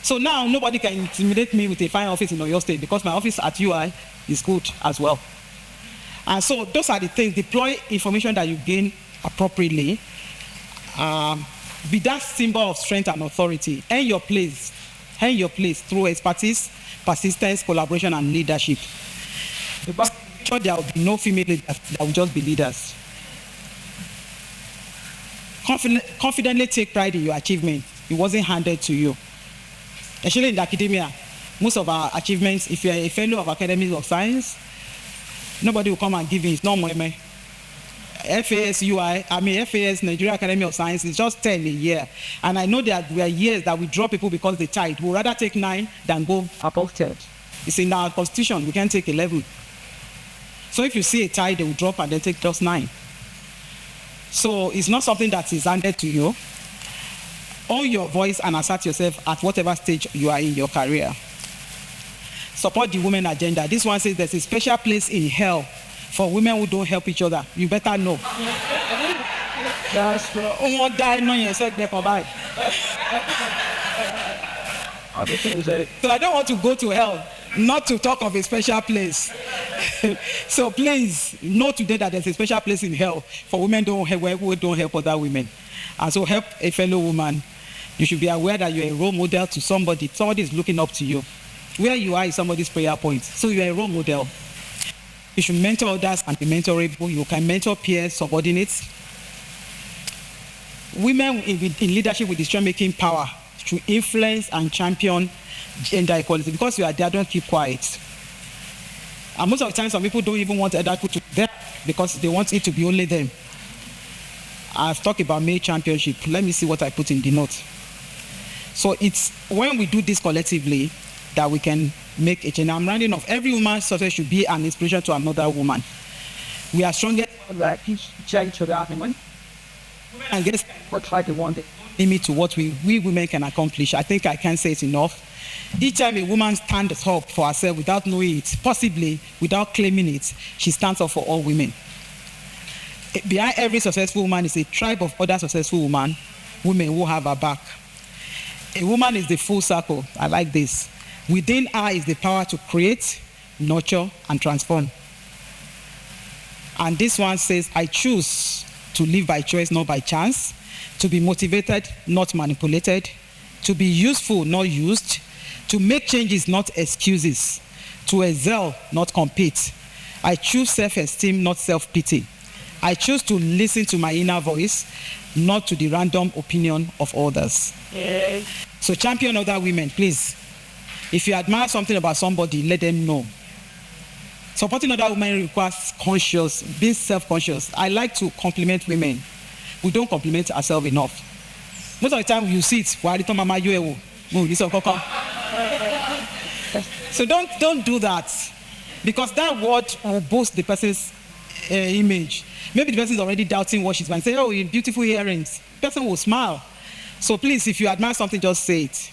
So now nobody can intimidate me with a fine office in Oyo State because my office at UI is good as well. And so those are the things. Deploy information that you gain appropriately. Be that symbol of strength and authority. Earn your place through expertise, persistence, collaboration, and leadership. Sure there will be no female leaders, there will just be leaders. Confidently take pride in your achievement. It wasn't handed to you. Especially in the academia, most of our achievements, if you're a fellow of Academy of Science, nobody will come and give you. It's not money. FAS Nigeria Academy of Science is just 10 a year. And I know there were years that we drop people because they tied. We'd rather take 9 than go above 10. It's in our constitution, we can't take 11. So if you see a tie, they will drop and then take just 9. So it's not something that is handed to you. Own your voice and assert yourself at whatever stage you are in your career. Support the women agenda. This one says there's a special place in hell for women who don't help each other. You better know. That's true. So I don't want to go to hell, not to talk of a special place. So please know today that there's a special place in hell for women who don't help other women. And so help a fellow woman. You should be aware that you're a role model to somebody. Somebody is looking up to you. Where you are is somebody's prayer point. So you're a role model. You should mentor others and be mentorable. You can mentor peers, subordinates. Women in leadership with decision-making power should influence and champion gender equality. Because you are there, don't keep quiet. And most of the time, some people don't even want other people to be there because they want it to be only them. I've talked about male championship. Let me see what I put in the note. So it's when we do this collectively that we can make a change. I'm rounding off. Every woman's success should be an inspiration to another woman. We are stronger women and get what try to want limit to what we women can accomplish. I think I can't say it enough. Each time a woman stands up for herself without knowing it, possibly without claiming it, she stands up for all women. Behind every successful woman is a tribe of other successful women who have her back. A woman is the full circle. I like this. Within her is the power to create, nurture, and transform. And this one says, I choose to live by choice, not by chance, to be motivated, not manipulated, to be useful, not used, to make changes, not excuses, to excel, not compete. I choose self-esteem, not self-pity. I choose to listen to my inner voice, not to the random opinion of others. Yeah. So champion other women, please. If you admire something about somebody, let them know. Supporting other women requires being self-conscious. I like to compliment women. We don't compliment ourselves enough. Most of the time you see it, so don't do that, because that word will boost the person's image. Maybe the person is already doubting what she's going to say. Oh, you beautiful earrings. The person will smile. So please, if you admire something, just say it.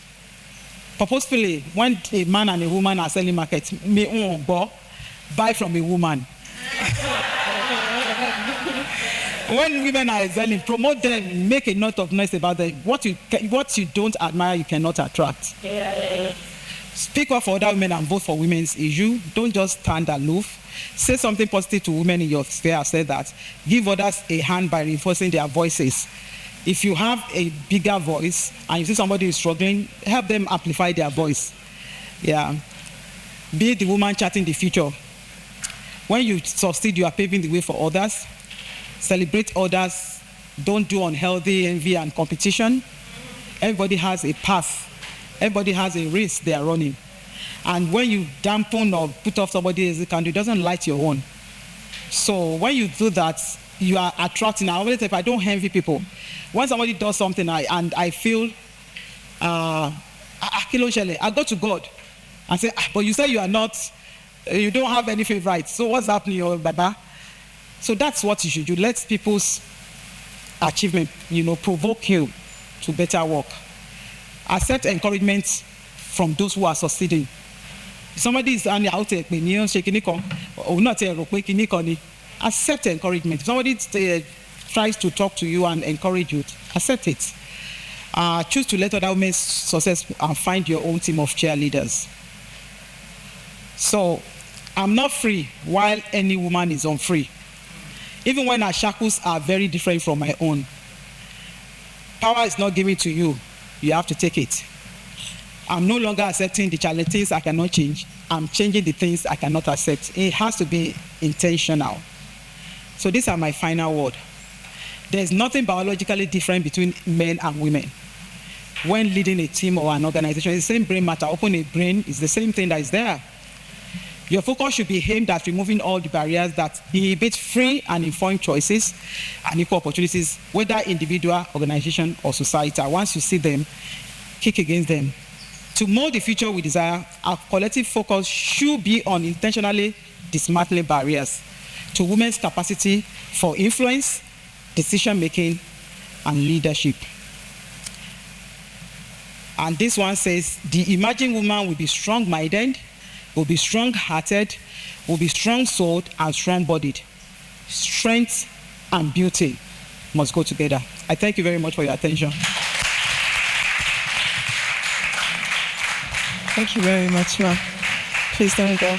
Purposefully, when a man and a woman are selling markets, buy from a woman. When women are selling, promote them, make a note of noise about them. What you don't admire, you cannot attract. Speak up for other women and vote for women's issue. Don't just stand aloof. Say something positive to women in your sphere. I said that. Give others a hand by reinforcing their voices. If you have a bigger voice and you see somebody is struggling, help them amplify their voice. Yeah. Be the woman charting the future. When you succeed, you are paving the way for others. Celebrate others. Don't do unhealthy envy and competition. Everybody has a path. Everybody has a race they are running. And when you dampen or put off somebody else's candle, it doesn't light your own. So when you do that, you are attracting. I always say, if I don't envy people, when somebody does something and I feel, I go to God and say, but you say you are not, you don't have any favorites. So what's happening, Baba? So that's what you should do. Let people's achievement, provoke you to better work. Accept encouragement from those who are succeeding. If somebody is out there, accept encouragement. If somebody tries to talk to you and encourage you, accept it. Choose to let other women's success and find your own team of cheerleaders. So, I'm not free while any woman is unfree. Even when our shackles are very different from my own. Power is not given to you. You have to take it. I'm no longer accepting the challenges I cannot change. I'm changing the things I cannot accept. It has to be intentional. So these are my final word. There's nothing biologically different between men and women. When leading a team or an organization, it's the same brain matter. Open a brain is the same thing that is there. Your focus should be aimed at removing all the barriers that inhibit free and informed choices and equal opportunities, whether individual, organization, or society. Once you see them, kick against them. To mold the future we desire, our collective focus should be on intentionally dismantling barriers to women's capacity for influence, decision-making, and leadership. And this one says, the emerging woman will be strong-minded, will be strong-hearted, will be strong-souled and strong-bodied. Strength and beauty must go together. I thank you very much for your attention. Thank you very much, ma'am. Please don't go.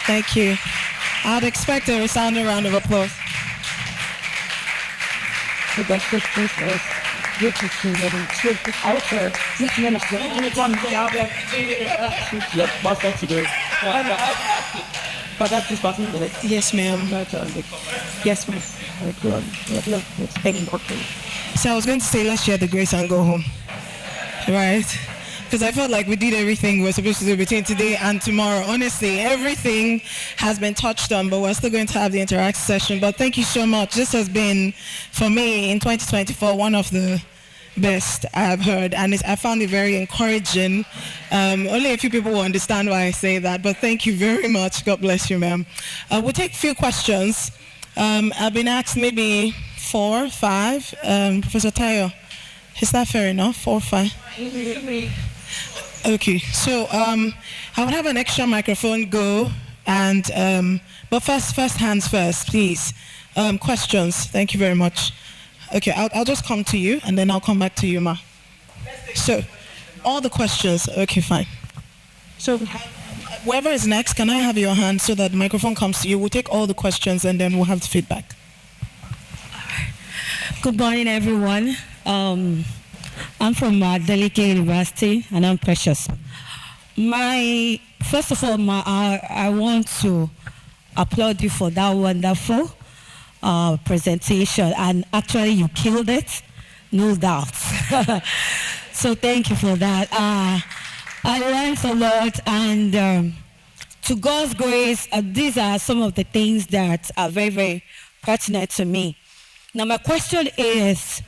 Thank you. I'd expect a resounding round of applause. Yes, ma'am. Yes, ma'am. So I was going to say, let's share the grace and go home. Right? Because I felt like we did everything we're supposed to do between today and tomorrow. Honestly, everything has been touched on, but we're still going to have the interact session. But thank you so much. This has been, for me, in 2024, one of the best I've heard, and I found it very encouraging. Only a few people will understand why I say that, but thank you very much. God bless you, ma'am. We'll take a few questions. I've been asked maybe 4 or 5. Professor Tayo, is that fair enough? 4 or 5? Okay, so I would have an extra microphone go, and but first hands first, please. Questions. Thank you very much. Okay, I'll just come to you, and then I'll come back to you, ma. So, all the questions. Okay, fine. So, whoever is next, can I have your hand so that the microphone comes to you? We'll take all the questions, and then we'll have the feedback. Good morning, everyone. I'm from Olanike University, and I'm Precious. First of all, I want to applaud you for that wonderful presentation, and actually you killed it, no doubt. So thank you for that. I learned a lot, and to God's grace, these are some of the things that are very, very pertinent to me. Now my question is,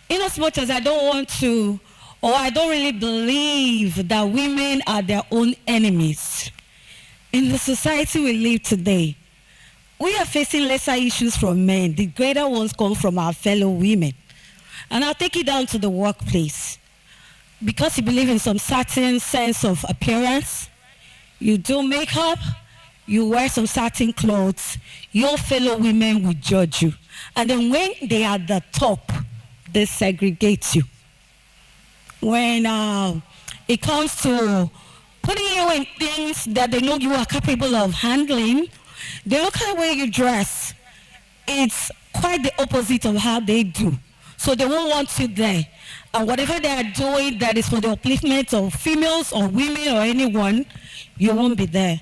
in as much as I don't want to, or I don't really believe that women are their own enemies, in the society we live today, we are facing lesser issues from men. The greater ones come from our fellow women. And I'll take it down to the workplace. Because you believe in some certain sense of appearance, you do makeup, you wear some certain clothes, your fellow women will judge you. And then when they are at the top, they segregate you. When it comes to putting you in things that they know you are capable of handling, they look at the way you dress. It's quite the opposite of how they do. So they won't want you there. And whatever they are doing that is for the upliftment of females or women or anyone, you won't be there.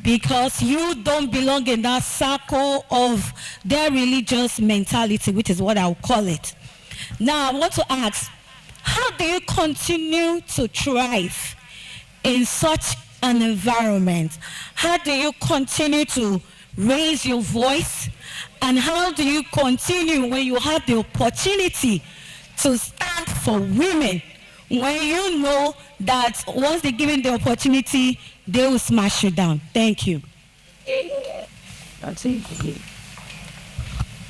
Because you don't belong in that circle of their religious mentality, which is what I'll call it. Now, I want to ask, how do you continue to thrive in such an environment? How do you continue to raise your voice? And how do you continue when you have the opportunity to stand for women, when you know that once they're given the opportunity, they will smash you down? Thank you.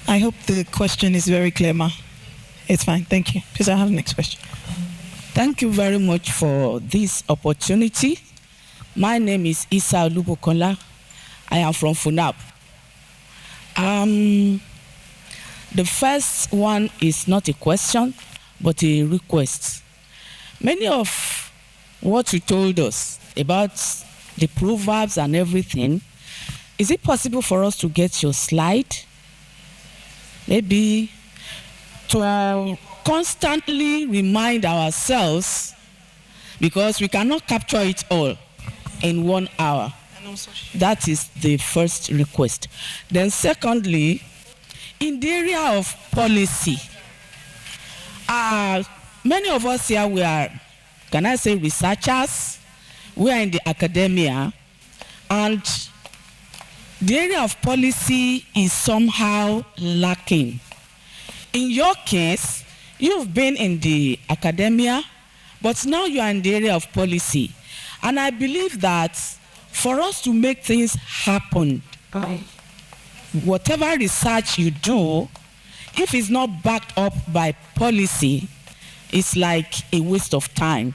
I hope the question is very clear, ma. It's fine, thank you. Please, I have the next question. Thank you very much for this opportunity. My name is Isa Olubukola. I am from Funab. The first one is not a question, but a request. Many of what you told us about the proverbs and everything, is it possible for us to get your slide? Maybe to constantly remind ourselves, because we cannot capture it all in 1 hour. That is the first request. Then secondly, in the area of policy, many of us here, we are, can I say, researchers. We are in the academia, and the area of policy is somehow lacking. In your case, you've been in the academia, but now you are in the area of policy. And I believe that for us to make things happen, whatever research you do, if it's not backed up by policy, it's like a waste of time.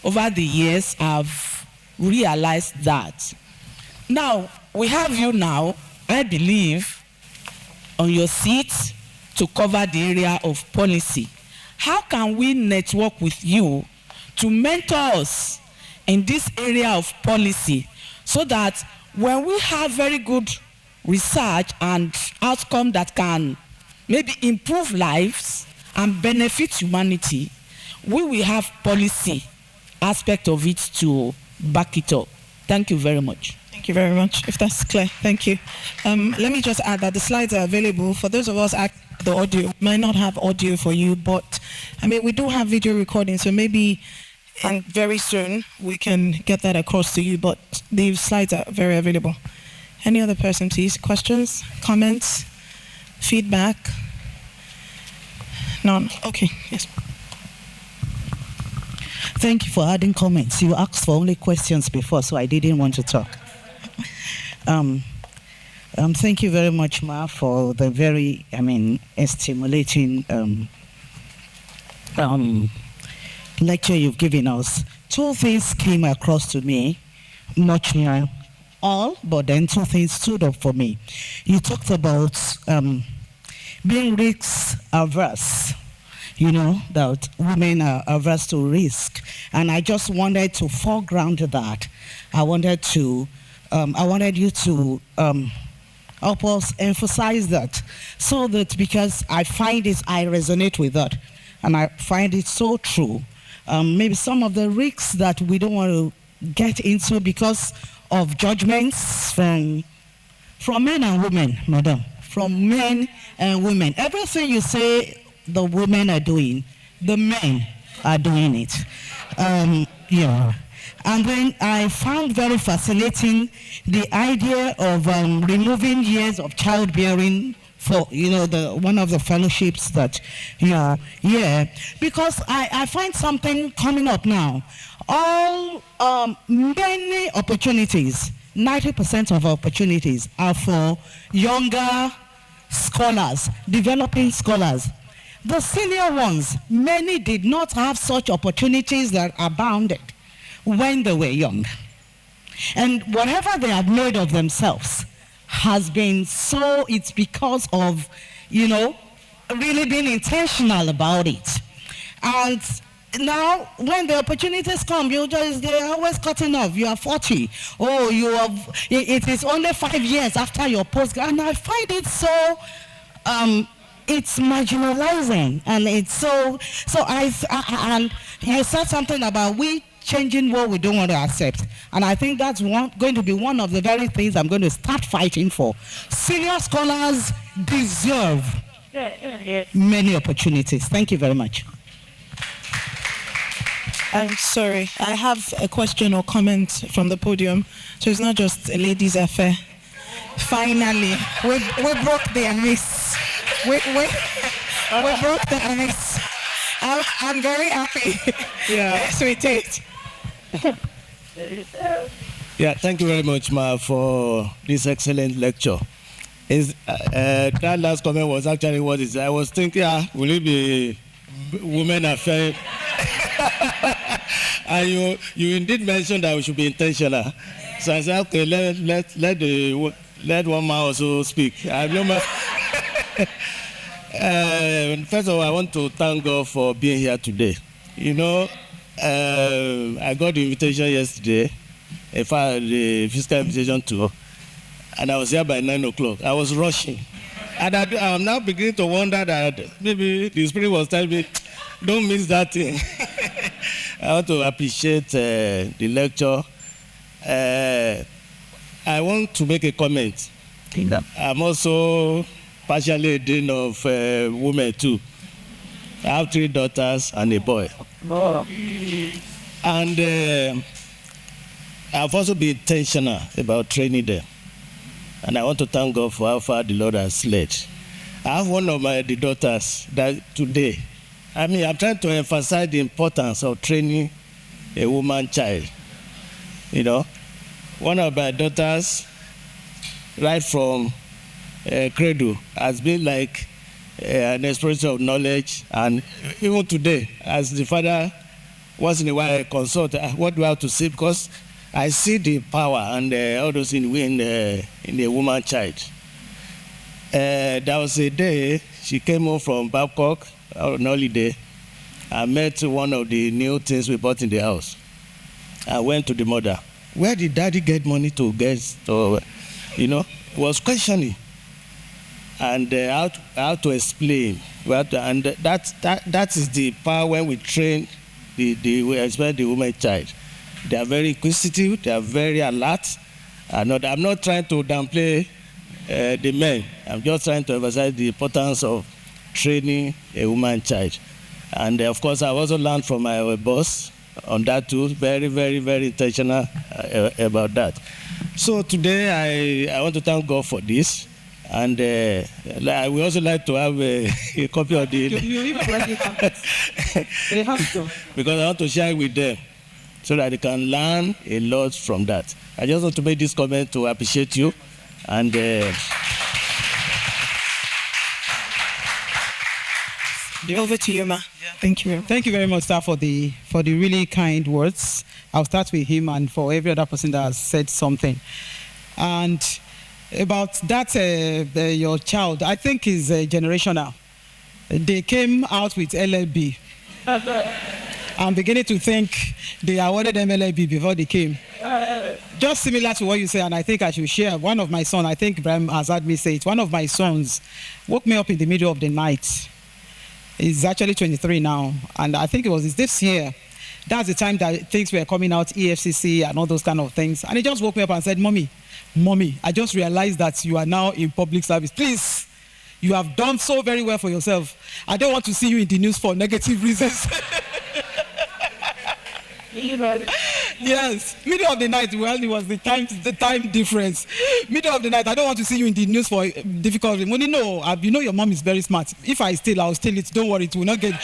Over the years, I've realized that. Now, we have you now, I believe, on your seat to cover the area of policy. How can we network with you to mentor us in this area of policy, so that when we have very good research and outcome that can maybe improve lives and benefit humanity, we will have policy aspect of it to back it up. Thank you very much. Thank you very much. If that's clear, thank you. Let me just add that the slides are available for those of us at the audio. Might not have audio for you, but I mean, we do have video recording, so maybe very soon we can get that across to you, but the slides are very available. Any other person, please? Questions, comments, feedback? None. Okay, yes. Thank you for adding comments. You asked for only questions before, so I didn't want to talk. Thank you very much, Ma, for the very, stimulating lecture you've given us. Two things came across to me, not all, but then two things stood up for me. You talked about being risk averse. That women are averse to risk. And I just wanted to foreground that. I wanted you to help us emphasize that, so that, because I resonate with that, and I find it so true. Maybe some of the risks that we don't want to get into because of judgments from men and women, madam, from men and women. Everything you say the women are doing, the men are doing it. And then I found very fascinating the idea of removing years of childbearing for, one of the fellowships that, because I find something coming up now. Many opportunities, 90% of opportunities are for younger scholars, developing scholars. The senior ones, many did not have such opportunities that abounded when they were young. And whatever they have made of themselves has been so, it's because of, really being intentional about it. And now, when the opportunities come, they're always cutting off. You are 40. Oh, it is only 5 years after your post. And I find it so, it's marginalizing, and it's so and you said something about we changing what we don't want to accept, and I think that's going to be one of the very things I'm going to start fighting for. Senior scholars deserve many opportunities. Thank you very much. I'm sorry, I have a question or comment from the podium, so it's not just a ladies' affair. Finally, we broke the ice. We broke the ice. I'm very happy. Yeah. Sweet. Yeah, thank you very much, Ma, for this excellent lecture. That last comment was actually what is. I was thinking, will it be women affair? And you indeed mentioned that we should be intentional. So I said, okay, let one man also speak. I remember. First of all, I want to thank God for being here today. I got the invitation yesterday, in fact, the physical invitation tour, and I was here by 9 o'clock. I was rushing. And I'm now beginning to wonder that maybe the Spirit was telling me, don't miss that thing. I want to appreciate the lecture. I want to make a comment. I'm also partially a dean of women too. I have 3 daughters and a boy. Oh. And I've also been intentional about training them. And I want to thank God for how far the Lord has led. I have one of the daughters that today, I'm trying to emphasize the importance of training a woman child. One of my daughters, right from cradle, has been like an exploration of knowledge, and even today, as the father, once in a while I consult, what do I have to say, because I see the power and all those in a woman child. There was a day she came home from Babcock on holiday. I met one of the new things we bought in the house. I went to the mother. Where did daddy get money to get? Was questioning. and how to explain. And that is the power when we train especially the woman child. They are very inquisitive. They are very alert. I'm not trying to downplay the men. I'm just trying to emphasize the importance of training a woman child. And of course, I've also learned from my boss on that too. Very, very, very intentional about that. So today, I want to thank God for this. And I would also like to have a copy of the... They have to. Because I want to share it with them so that they can learn a lot from that. I just want to make this comment to appreciate you. And... Over to you, Ma. Yeah. Thank you. Thank you very much, sir, for the really kind words. I'll start with him and for every other person that has said something. And about that, your child, I think is generational. They came out with LLB. I'm beginning to think they awarded them LLB before they came. Just similar to what you say, and I think I should share. One of my sons, I think Ibrahim has heard me say it, one of my sons woke me up in the middle of the night. He's actually 23 now, and I think it was this year. That's the time that things were coming out, EFCC and all those kind of things. And he just woke me up and said, Mommy, I just realized that you are now in public service. Please, you have done so very well for yourself. I don't want to see you in the news for negative reasons. Yes, middle of the night. Well, it was the time difference. Middle of the night. I don't want to see you in the news for difficult reasons. You know your mom is very smart. If I steal, I'll steal it. Don't worry, it will not get.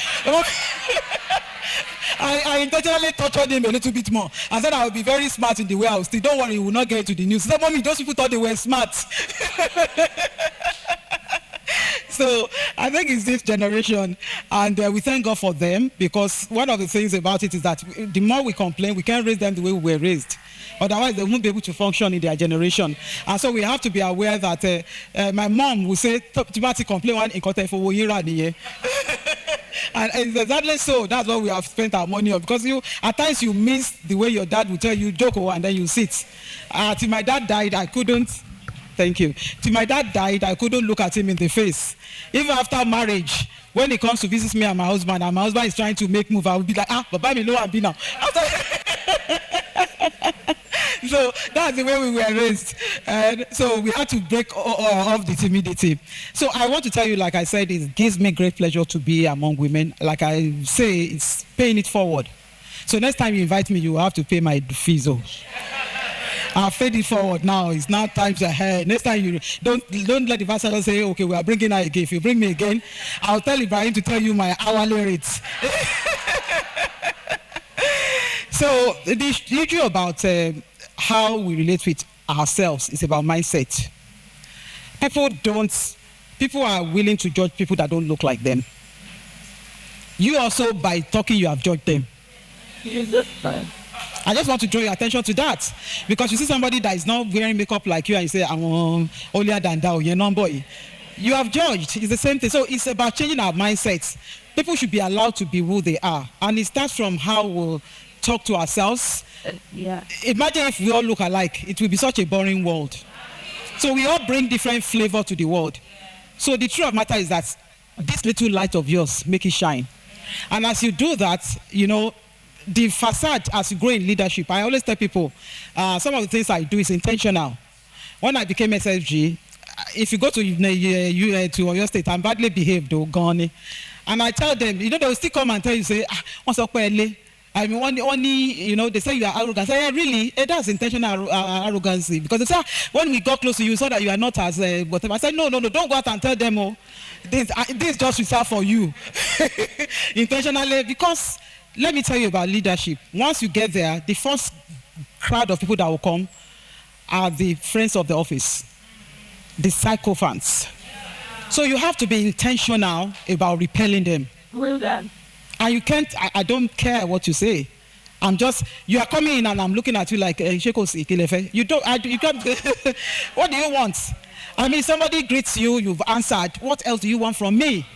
I intentionally tortured him a little bit more. I said I will be very smart in the way I will steal. Don't worry, it will not get to the news. He said, Mommy, those people thought they were smart. So I think it's this generation, and we thank God for them, because one of the things about it is that the more we complain, we can't raise them the way we were raised. Otherwise, they won't be able to function in their generation. And so we have to be aware that my mom will say, "Timati complain one in context for year." And exactly so, that's what we have spent our money on, because at times you miss the way your dad will tell you, Joko, and then you sit. Till my dad died, I couldn't. Thank you. Till my dad died, I couldn't look at him in the face. Even after marriage, when he comes to visit me and my husband is trying to make move, I will be like, Baba, me know I'm be now. So that's the way we were raised. And so we had to break off the timidity. So I want to tell you, like I said, it gives me great pleasure to be among women. Like I say, it's paying it forward. So next time you invite me, you will have to pay my fees. I'll fade it forward now. It's now times ahead. Next time you don't let the pastor say, okay, we are bringing her again. If you bring me again, I'll tell Ibrahim to tell you my hourly rates. So the issue about how we relate with ourselves is about mindset. People are willing to judge people that don't look like them. You also, by talking, you have judged them. I just want to draw your attention to that, because you see somebody that is not wearing makeup like you and you say, I'm holier than thou, you're not boy. You have judged. It's the same thing. So it's about changing our mindsets. People should be allowed to be who they are. And it starts from how we'll talk to ourselves. Yeah. Imagine if we all look alike. It will be such a boring world. So we all bring different flavor to the world. So the truth of the matter is that this little light of yours, make it shine. And as you do that, the facade, as you grow in leadership, I always tell people, some of the things I do is intentional. When I became SSG, if you go to your state, I'm badly behaved, gone. And I tell them, they will still come and tell you, say, what's up, I mean, only, they say you are arrogant. I say, yeah, really? That's intentional arrogancy. Because they say, when we got close to you, so that you are not as whatever. I said, no, don't go out and tell them, this is just reserved for you. Intentionally, because let me tell you about leadership. Once you get there, the first crowd of people that will come are the friends of the office, the sycophants. So you have to be intentional about repelling them. Well done. And you can't, I don't care what you say. You are coming in and I'm looking at you like, you can't, what do you want? I mean, somebody greets you, you've answered. What else do you want from me?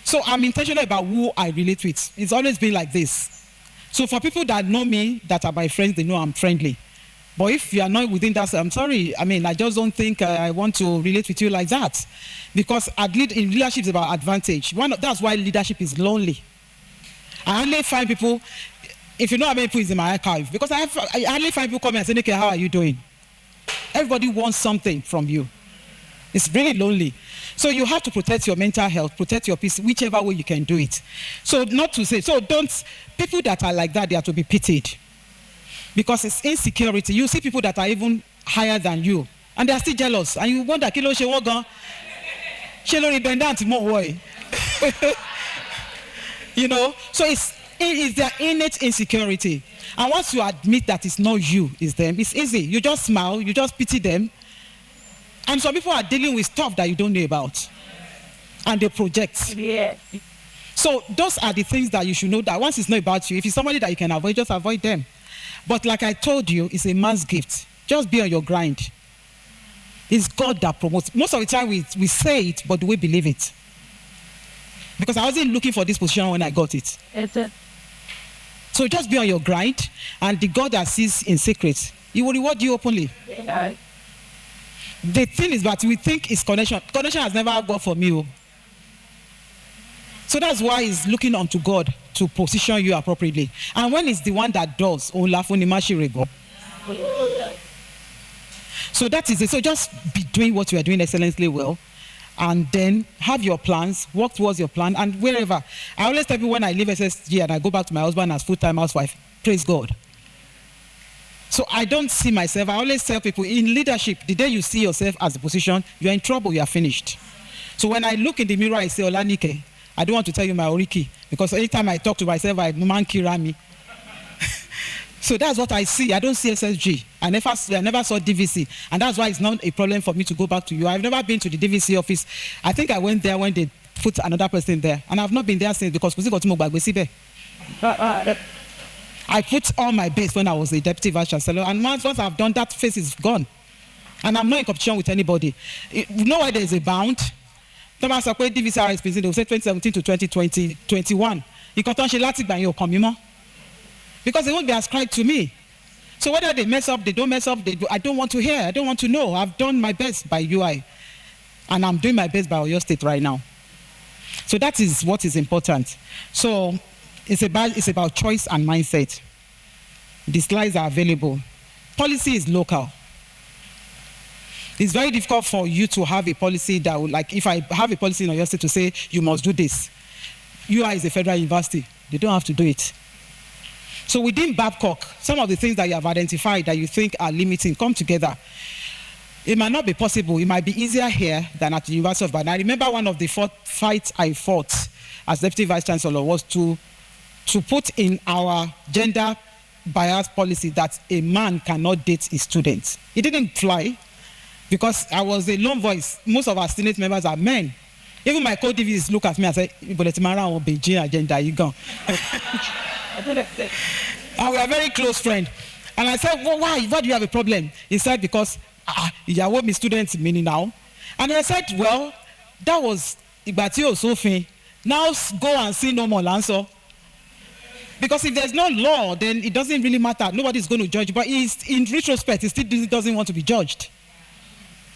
So I'm intentional about who I relate with. It's always been like this. So for people that know me, that are my friends, they know I'm friendly. But if you are not within that, I'm sorry. I mean, I just don't think I want to relate with you like that. Because in leadership is about advantage. That's why leadership is lonely. I only find people, if you know how many people is in my archive, because I only find people come and say, okay, how are you doing? Everybody wants something from you. It's really lonely. So you have to protect your mental health, protect your peace, whichever way you can do it. So people that are like that, they are to be pitied. Because it's insecurity. You see people that are even higher than you, and they are still jealous. And you wonder, kilo she wogan, she no redundant more way. You know, so it's their innate insecurity. And once you admit that it's not you, it's them, it's easy. You just smile, you just pity them. And some people are dealing with stuff that you don't know about, and they project. Yeah. So those are the things that you should know, that once it's not about you, if it's somebody that you can avoid, just avoid them. But like I told you, it's a man's gift. Just be on your grind. It's God that promotes. Most of the time we say it, but do we believe it? Because I wasn't looking for this position when I got it. So just be on your grind, and the God that sees in secret, He will reward you openly. Yeah. The thing is that we think it's connection. Connection has never gone for me. So that's why He's looking unto God to position you appropriately. And when it's the one that does, so that is it. So just be doing what you are doing excellently well, and then have your plans, work towards your plan, and wherever. I always tell people when I leave SSG and I go back to my husband as full-time housewife, praise God. So I don't see myself. I always tell people in leadership, the day you see yourself as a position, you are in trouble, you are finished. So when I look in the mirror, I say, Olanike, I don't want to tell you my oriki, because anytime I talk to myself, I man kirami. So that's what I see. I don't see SSG. I never saw DVC. And that's why it's not a problem for me to go back to you. I've never been to the DVC office. I think I went there when they put another person there. And I've not been there since, because I put all my best when I was a deputy vice chancellor. And once I've done, that face is gone. And I'm not in competition with anybody. You know why there is a bound? Thomas Akwe DVC RSPC, they will say 2017 to 2020, 21. Because they won't be ascribed to me. So whether they mess up, they don't mess up, I don't want to hear, I don't want to know. I've done my best by UI. And I'm doing my best by Oyo State right now. So that is what is important. So it's about choice and mindset. The slides are available. Policy is local. It's very difficult for you to have a policy that would, like, if I have a policy in Oyo State to say, you must do this. UI is a federal university. They don't have to do it. So within Babcock, some of the things that you have identified that you think are limiting come together. It might not be possible. It might be easier here than at the University of Ibadan. I remember one of the fights I fought as Deputy Vice Chancellor was to put in our gender bias policy that a man cannot date his students. It didn't fly because I was a lone voice. Most of our Senate members are men. Even my co-DVs look at me and say, "Boletimara on Beijing agenda, you gone." And we are very close friends. And I said, well, why? Why do you have a problem? He said, because you are me students meaning now. And I said, well, that was Ibatio Sophie. Now go and see no more answer. Because if there's no law, then it doesn't really matter. Nobody's going to judge. But in retrospect, he still doesn't want to be judged.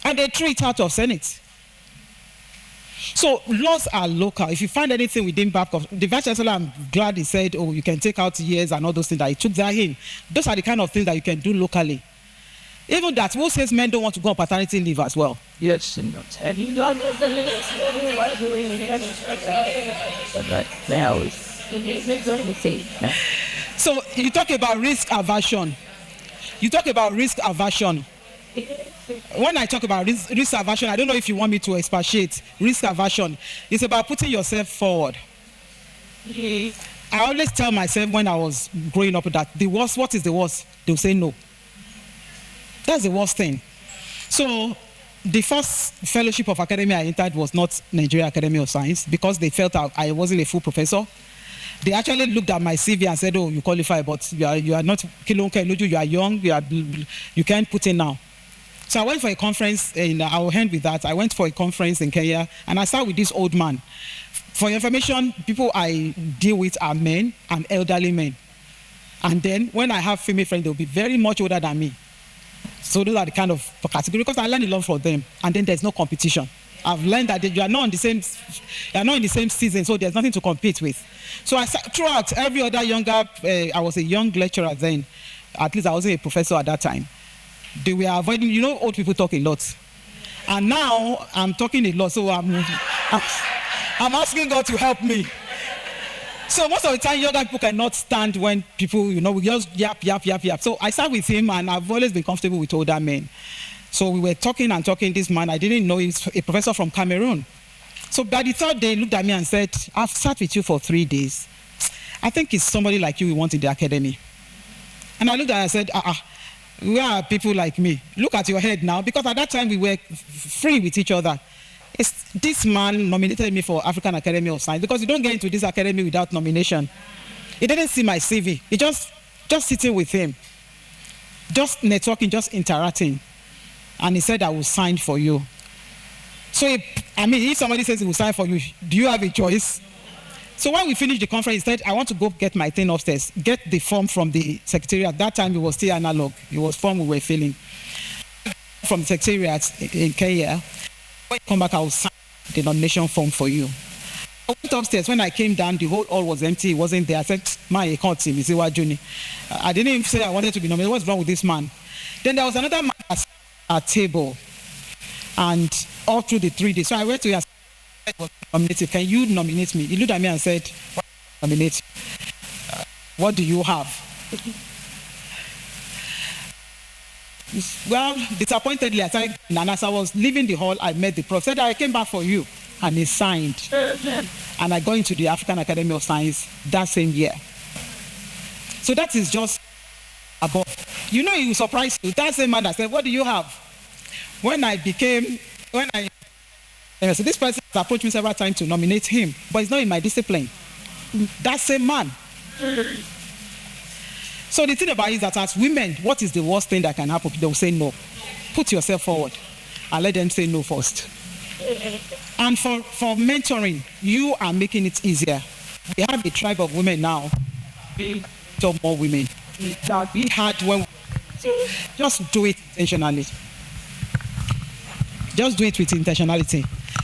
And they threw it out of Senate. So laws are local. If you find anything within Babcock, the Vice Chancellor, I'm glad he said, oh, you can take out years and all those things that he took that in. Those are the kind of things that you can do locally. Even that, who says men don't want to go on paternity leave as well? Yes, and you don't So you talk about risk aversion. When I talk about risk aversion, I don't know if you want me to expatiate. Risk aversion is about putting yourself forward. I always tell myself when I was growing up that what is the worst? They'll say no. That's the worst thing. So the first fellowship of academia I entered was not Nigeria Academy of Science because they felt I wasn't a full professor. They actually looked at my CV and said, oh, you qualify, but you are not Kilonke, you are young, you can't put in now. So I went for a conference, and I will end with that. I went for a conference in Kenya, and I sat with this old man. For your information, people I deal with are men and elderly men. And then when I have female friends, they'll be very much older than me. So those are the kind of category, because I learned a lot from them, and then there's no competition. I've learned that you are not in the same season, so there's nothing to compete with. So throughout every other younger, I was a young lecturer then. At least I wasn't a professor at that time. They were avoiding, old people talk a lot. And now I'm talking a lot, so I'm asking God to help me. So most of the time, younger people cannot stand when people, we just yap. So I sat with him, and I've always been comfortable with older men. So we were talking. This man, I didn't know he's a professor from Cameroon. So by the third day, he looked at me and said, I've sat with you for 3 days. I think it's somebody like you we want in the academy. And I looked at him and said, where are people like me? Look at your head now. Because at that time, we were free with each other. This man nominated me for African Academy of Science, because you don't get into this academy without nomination. He didn't see my CV. He just sitting with him, just networking, just interacting. And he said, I will sign for you. So, if somebody says he will sign for you, do you have a choice? So when we finished the conference, he said, I want to go get my thing upstairs, get the form from the secretariat. At that time, it was still analog. It was form we were filling. From the secretariat in Kenya. When you come back, I will sign the nomination form for you. I went upstairs. When I came down, the whole hall was empty. He wasn't there. I said, I can't see Mr. Juni. I didn't even say I wanted to be nominated. What's wrong with this man? Then there was another man at a table. And all through the 3 days. So I went to him and said, nominated. Can you nominate me? He looked at me and said, nominate you? What do you have? Well, disappointedly, and as I was leaving the hall, I met the prof. Said, I came back for you. And he signed. And I got into the African Academy of Science that same year. So that is just above. It will surprise you. That same man that said, what do you have? So this person has approached me several times to nominate him, but it's not in my discipline. That same man. So the thing about it is that as women, what is the worst thing that can happen? They will say no. Put yourself forward and let them say no first. And for mentoring, you are making it easier. We have a tribe of women now. We talk more women. That we had when just do it intentionally. Just do it with intentionality.